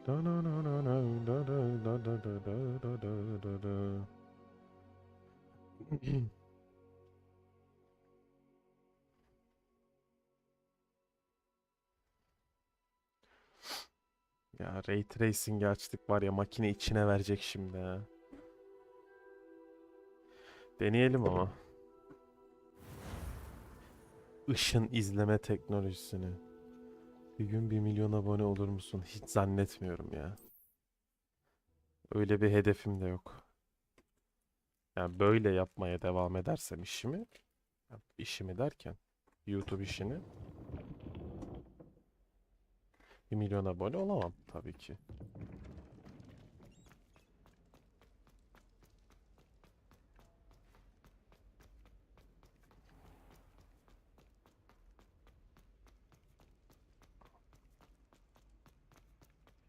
Da da da da da da da da da da da da da. Ya Ray Tracing açtık var ya, makine içine verecek şimdi ha. Deneyelim ama. Işın izleme teknolojisini. Bir gün 1 milyon abone olur musun? Hiç zannetmiyorum ya. Öyle bir hedefim de yok. Yani böyle yapmaya devam edersem işimi derken YouTube işini, 1 milyon abone olamam tabii ki.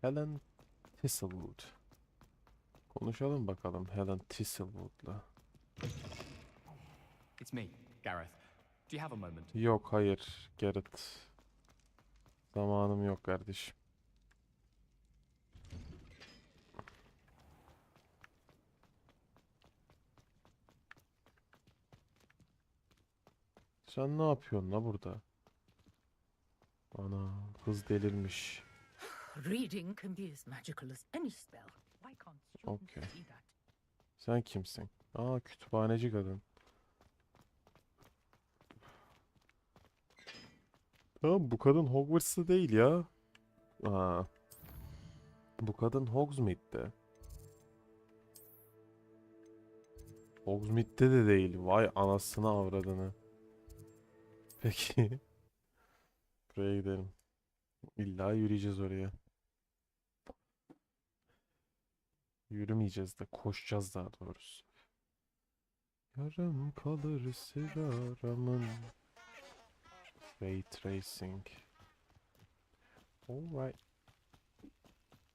Helen Thistlewood. Konuşalım bakalım Helen Thistlewood'la. It's me, Gareth. Do you have a moment? Yok, hayır Gareth. Zamanım yok kardeşim. Sen ne yapıyorsun la burada? Ana, kız delirmiş. Reading can be as magical as any spell. Why can't students Okay. see that? Sen kimsin? Aa, kütüphaneci kadın. Tamam, bu kadın Hogwarts'ta değil ya. Aa, bu kadın Hogsmeade'de. Hogsmeade'de de değil. Vay anasını avradını. Peki. Buraya gidelim. İlla yürüyeceğiz oraya. Yürümeyeceğiz de koşacağız daha doğrusu. Yarım kalır sigaramın. Ray tracing. Alright.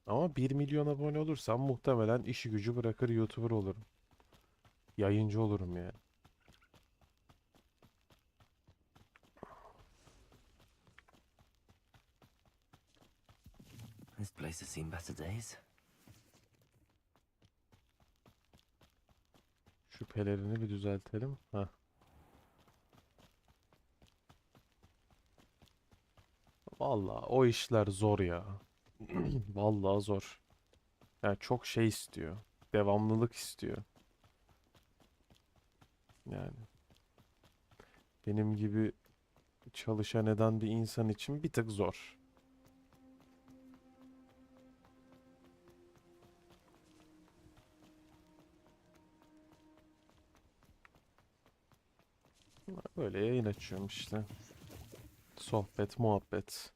Ama 1 milyon abone olursam muhtemelen işi gücü bırakır YouTuber olurum. Yayıncı olurum yani. This place has seen better days. Şu pelerini bir düzeltelim. Heh. Vallahi o işler zor ya. Vallahi zor. Yani çok şey istiyor. Devamlılık istiyor. Yani. Benim gibi çalışan eden bir insan için bir tık zor. Böyle yayın açıyorum işte. Sohbet, muhabbet.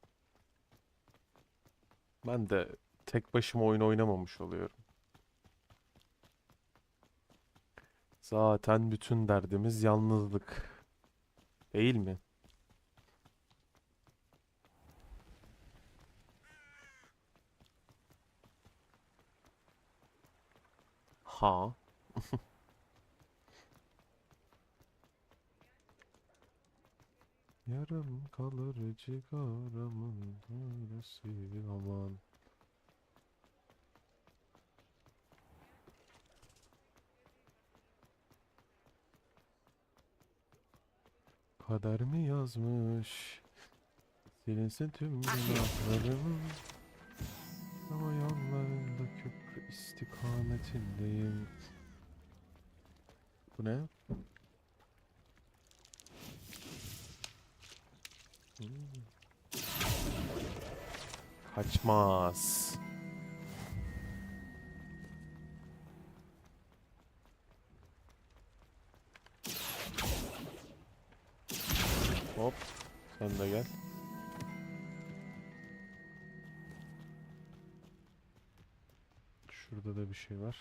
Ben de tek başıma oyun oynamamış oluyorum. Zaten bütün derdimiz yalnızlık. Değil mi? Ha. Yarım kalır cigaramın öylesi aman. Kader mi yazmış? Silinsin tüm günahlarım. Ama yollarında köprü istikametindeyim. Bu ne? Kaçmaz. Hop. Sen de gel. Şurada da bir şey var.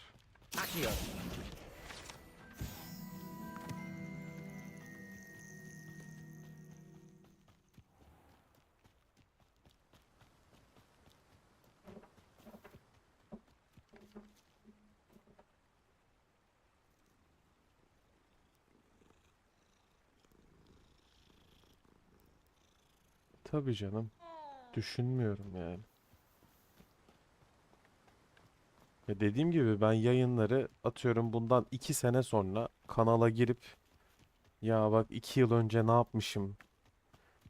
Tabii canım. Düşünmüyorum yani. Ya dediğim gibi ben yayınları atıyorum bundan 2 sene sonra kanala girip ya bak 2 yıl önce ne yapmışım,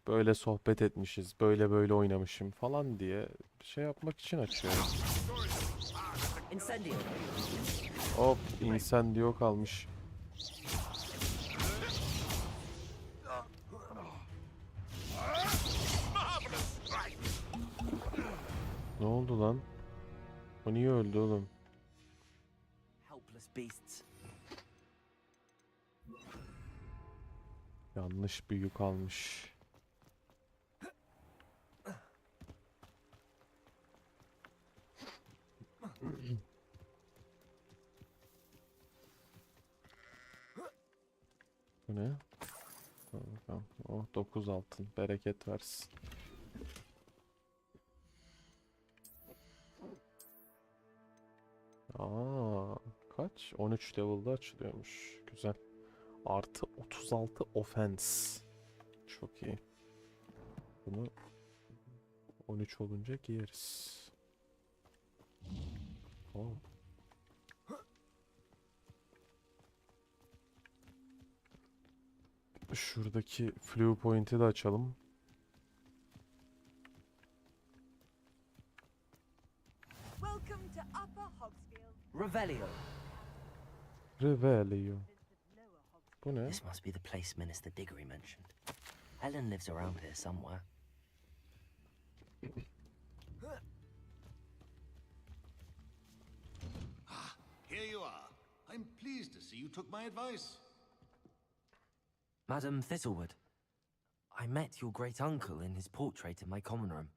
böyle sohbet etmişiz, böyle böyle oynamışım falan diye şey yapmak için açıyorum. Hop, incendio kalmış. Ne oldu lan? O niye öldü oğlum? Yanlış bir yük almış. Bu ne? Bakalım. Oh, 9 altın. Bereket versin. Aa, kaç? 13 level'da açılıyormuş. Güzel. Artı 36 offense. Çok iyi. Bunu 13 olunca giyeriz. Oh. Şuradaki flu point'i de açalım. Revelio. Revelio. Bu ne? This must be the place Minister Diggory mentioned. Helen lives around here somewhere. Here you are. I'm pleased to see you took my advice. Madam Thistlewood, I met your great uncle in his portrait in my common room.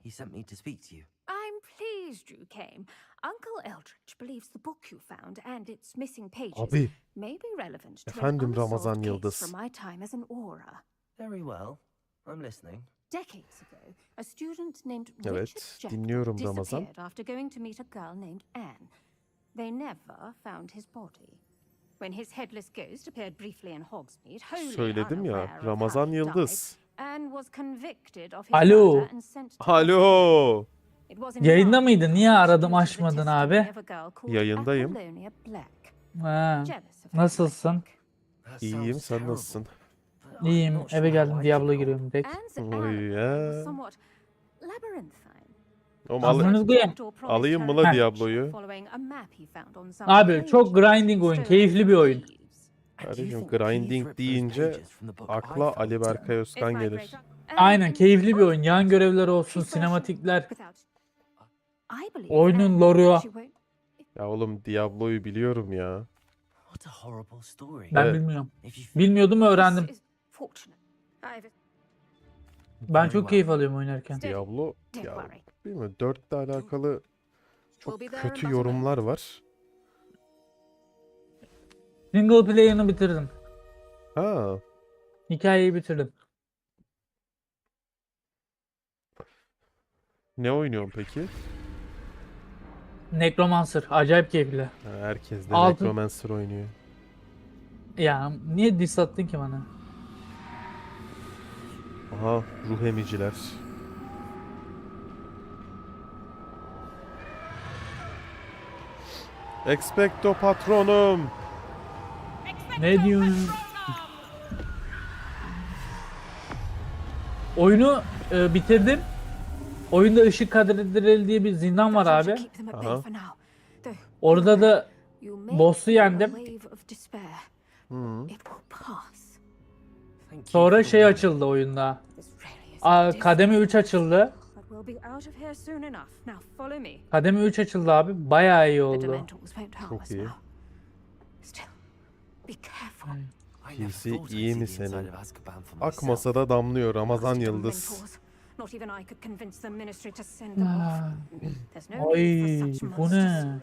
He sent me to speak to you. I'm pleased you came. Uncle Eldridge believes the book you found and its missing pages Abi. may be relevant to an Efendim unsolved Ramazan case Yıldız. from my time as an aura. Very well. I'm listening. Decades ago, a student named Evet, Richard dinliyorum Ramazan. disappeared after going to meet a girl named Anne. They never found his body. When his headless ghost appeared briefly in Hogsmeade, wholly Söyledim ya, unaware of Ramazan how he Yıldız. died, Anne was convicted of his Alo. murder and sent to Alo. It was in Yayında March mıydın? Niye that aradım he açmadın the abi? testimony of a girl called Yayındayım. Apollonia Black. Ha. Jealous of her, Nasılsın? İyiyim, sen nasılsın? İyiyim. Eve geldim. Diablo giriyorum direkt. Anne's Oy alibi ya. was somewhat labyrinthine. Oğlum Amınız diyeyim. alayım mı la Heh. Diablo'yu? Following a map he found on some Abi çok pages grinding oyun. stolen Keyifli bir from oyun. thieves. Kardeşim grinding deyince akla Ali Berkay Özkan It's my gelir. great uncle. Aynen keyifli bir oyun. Yan görevler olsun, sinematikler. I believe Oyunun Anne, lore'u. she won't Ya oğlum Diablo'yu biliyorum ya. What a horrible story. Ben Evet. bilmiyorum. If you Bilmiyordum öğrendim. This is fortunate. I've Ben çok keyif alıyorum oynarken. Diablo Don't ya worry. bilmiyorum 4'le alakalı çok We'll be there in kötü about a yorumlar var. Single player'ını bitirdim. Ha, Hikayeyi bitirdim. ne oynuyorsun peki? Necromancer. Acayip keyifli. Ha, herkes de Altı- Necromancer oynuyor. Ya niye diss attın ki bana? Aha, ruh emiciler. Expecto patronum. Ne diyorsun? Oyunu bitirdim. Oyunda ışık kadrajı diye bir zindan var abi. Aha. Orada da boss'u yendim. Hı. Sonra şey açıldı oyunda. Kademe 3 açıldı. Kademe 3 açıldı abi. Bayağı iyi oldu. Çok iyi. PC iyi mi senin? Akmasa da damlıyor Ramazan Yıldız. Ay bu ne?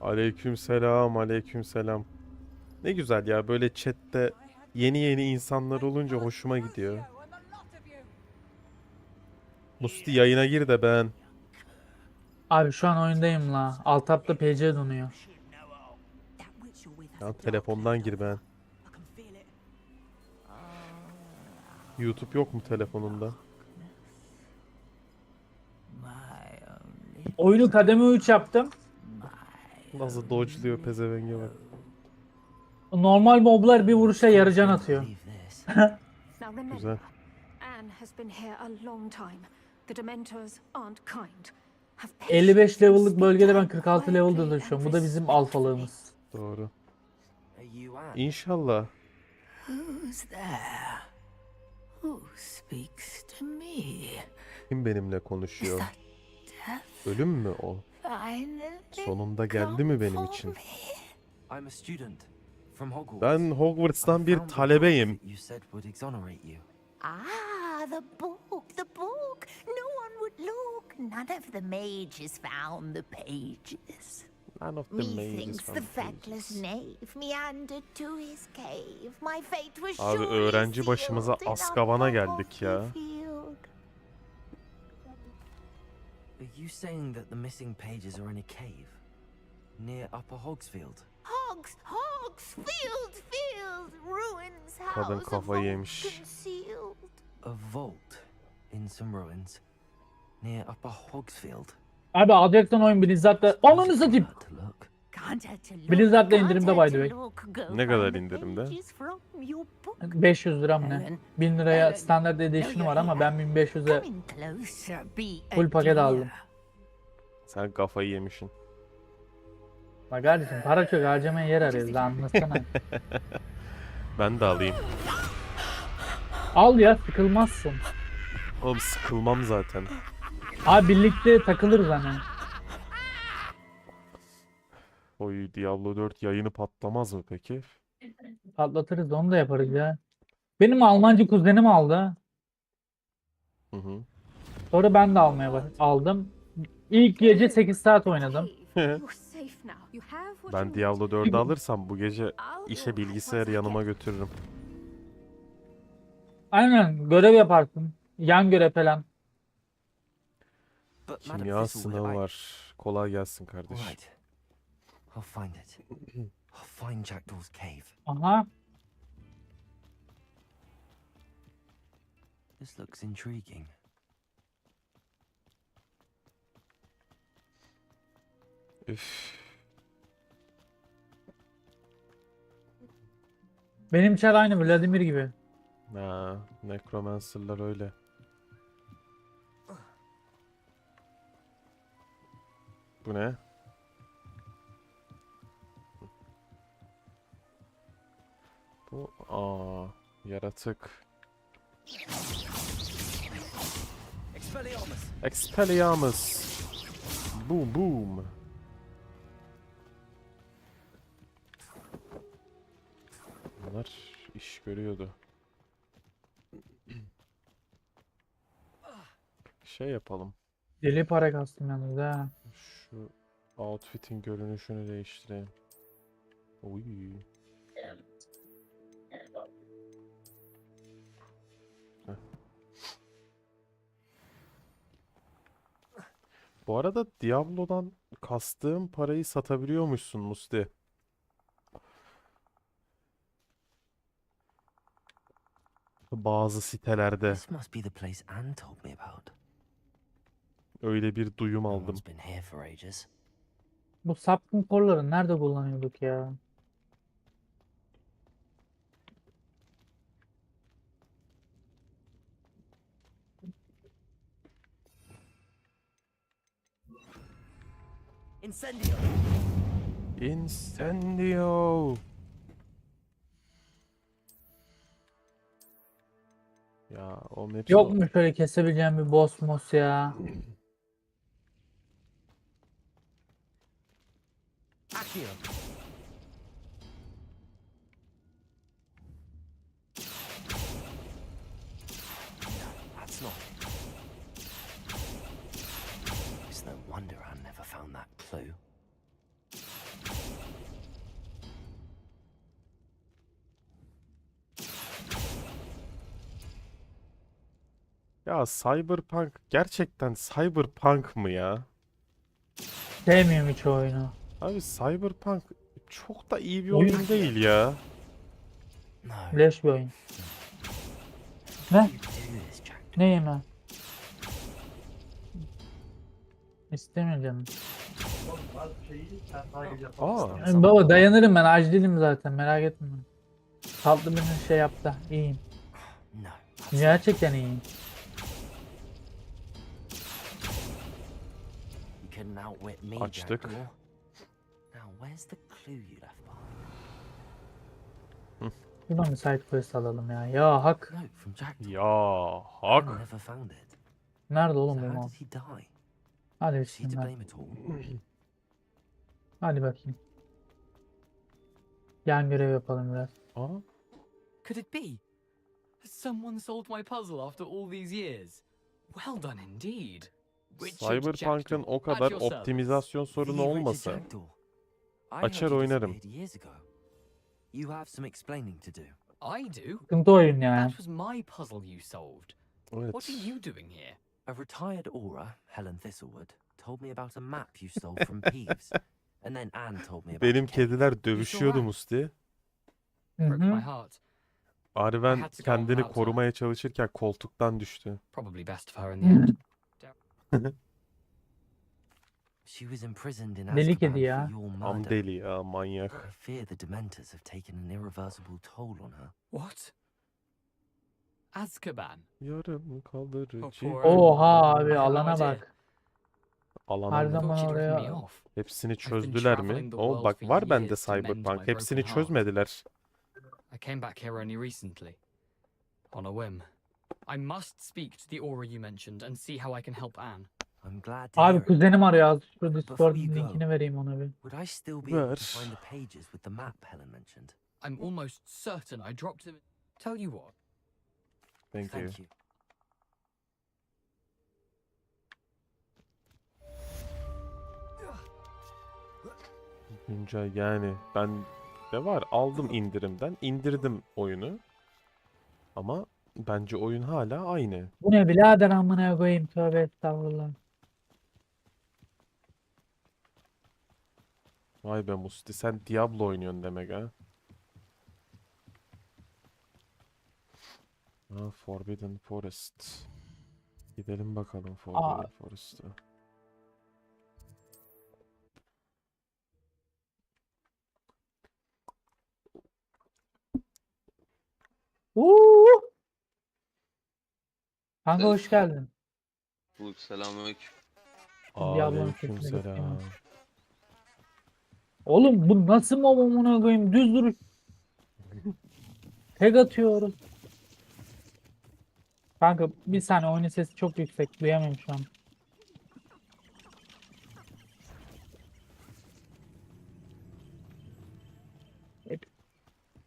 Aleykümselam, aleykümselam. Ne güzel ya, böyle chatte yeni insanlar olunca hoşuma gidiyor. Musti yayına gir de ben. Abi şu an oyundayım la. Alt tabda PC donuyor. Ya telefondan gir ben. YouTube yok mu telefonunda? Oyunu kademe 3 yaptım. Nasıl dodge'luyor pezevenge bak. Normal moblar bir vuruşa yarı can atıyor. Güzel. Anne has been here a long time. The Dementors aren't kind. 55 level'lık bölgede ben 46 level'da dolaşıyorum. Bu da bizim alfalığımız. Doğru. İnşallah. Who's there? Who speaks to me? Kim benimle konuşuyor? Ölüm mü o? Sonunda geldi mi benim için? I'm a student from Hogwarts. Ben Hogwarts'tan bir talebeyim. You said would exonerate you. Ah, the book, the book. No one would look. None of the mages found the pages. None of the Methinks mages the found feckless knave meandered to his cave. My fate was Abi surely öğrenci başımıza sealed in Azkaban'a geldik ya. field. Are you saying that the missing pages are in a cave near Upper Hogsfield? Hogsfield, ruins house. Kadın a kafayı vault yemiş. concealed. A vault in some ruins near Upper Hogsfield. Abi alacaksan oyun Blizzard'da... Ananı satayım! Blizzard'da indirimde by the way. Ne kadar indirimde? 500 lira mı ne? 1000 liraya standart edition var ama ben 1500'e full paket aldım. Sen kafayı yemişsin. Bak kardeşim para çok harcamaya yer arıyoruz da anlasana. Ben de alayım. Al ya sıkılmazsın. Oğlum sıkılmam zaten. Abi birlikte takılırız hani. Oy, Diablo 4 yayını patlamaz mı peki? Patlatırız onu da yaparız ya. Benim Almancı kuzenim aldı. Hı hı. Sonra ben de aldım. İlk gece 8 saat oynadım. Ben Diablo 4'ü alırsam bu gece işe bilgisayarı yanıma götürürüm. Aynen görev yaparsın. Yan görev falan. Kimya sınavı var. Kolay gelsin kardeşim. Right. I'll find it. I'll find Jackdaw's cave. Aha. This looks intriguing. Üf. Benim çar aynı Vladimir gibi. Ha, Necromancer'lar öyle. Bu ne? Bu yaratık. Expelliarmus. Boom boom. Bunlar iş görüyordu. Şey yapalım. Deli para kastım yalnız ha. Şu outfit'in görünüşünü değiştireyim. Oy. Heh. Bu arada Diablo'dan kastığım parayı satabiliyormuşsun Musti. Bazı sitelerde This must be the place Anne told me about. öyle bir duyum No aldım. one's been here for ages. Bu sapkın kolları nerede kullanıyorduk ya? Incendio! Incendio. Ya o map Yok mu şöyle kesebileceğim bir boss mos ya? Accio! That's not it. It's no wonder Anne never found that clue. Ya Cyberpunk gerçekten Cyberpunk mı ya? Sevmiyorum hiç o oyunu. Abi Cyberpunk çok da iyi bir Oyun- oyun değil ya. No. Leş bir oyun. Ne? You do this, Jack. Ne yeme? İstemiyorum canım. Aa, Baba dayanırım ben, aç değilim zaten, merak etme. Tatlı bir şey yaptı. İyiyim. No. Gerçekten iyiyim. You couldn't outwit me, Açtık. Jackdaw. Now, where's the clue you left behind? Şuradan bir side quest alalım ya. Ya hak. Note from Jackdaw. ya Anne hak. never found it. Nerede So oğlum bu how mal? did he die? Hadi Is he to bismillah. blame at all? Hadi bakayım. Yan görev yapalım biraz. Aa, Could it be? Has someone solved my puzzle after all these years? Well done indeed. Richard Cyberpunk'ın Jackdaw, o at kadar your service. optimizasyon sorunu The Richard olmasa Jackdaw. I açar heard you oynarım. disappeared years ago. You have some explaining to do. I do? Sıkıntı oyun ya. That was my puzzle you solved. Evet. What are you doing here? A retired aura, Helen Thistlewood, told me about a map you stole from Peeves. And then Anne told me about Benim the cave. kediler dövüşüyordu Anne? Musti. Hı Broke my hı. heart. Arven I had to go kendini without her. korumaya çalışırken koltuktan düştü. Probably best for her in the end. She was imprisoned in Deli Azkaban kedi ya. for your Am murder. deli ya, manyak. I fear the Dementors have taken an irreversible toll on her. What? Azkaban? Yarım kaldırıcı. poor Oha I abi, had no alana idea. bak. Alana Her mı? zaman Thought she'd written me oraya off. Hepsini been çözdüler mi? traveling the O world bak for var bende years to mend my Cyberpunk. Hepsini broken heart. çözmediler. I came back here only recently. On a whim. I must speak to the aura you mentioned and see how I can help Anne. I'm glad to hear Abi it. kuzenim arıyor. Az şu Before Discord you go, linkini vereyim ona bir. Would I still be able Ver. to find the pages with the map Helen mentioned? I'm almost certain I dropped them. Tell you what, Thank you. Thank you. Güncel yani ben de var, aldım indirimden, indirdim oyunu. Ama bence oyun hala aynı. Bu ne birader, amına koyayım, tövbe estağfurullah. Vay be Musti, sen Diablo oynuyorsun demek ha. Ha, Forbidden Forest. Gidelim bakalım Forbidden Forest'a. Uuu. Kanka hoş geldin. Selamünaleyküm. Diablo'nun Aleyküm sesine bakayım. selam. Oğlum bu nasıl mob amına koyayım, düz duruş. Tek atıyoruz. Kanka bir saniye, oyunun sesi çok yüksek, duyamıyorum şu an.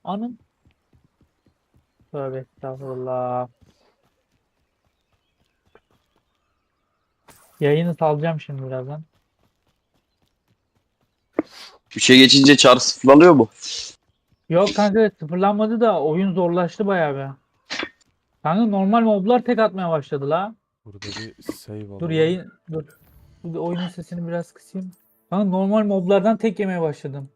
Anın. Tövbe estağfurullah. Yayını salacağım şimdi birazdan. 3'e geçince çar sıfırlanıyor mu? Yok kanka, sıfırlanmadı da oyun zorlaştı bayağı be. Kanka normal moblar tek atmaya başladı la. Burada bir save alalım. Dur yayın dur. Bu da oyunun sesini biraz kısayım. Ben normal moblardan tek yemeye başladım.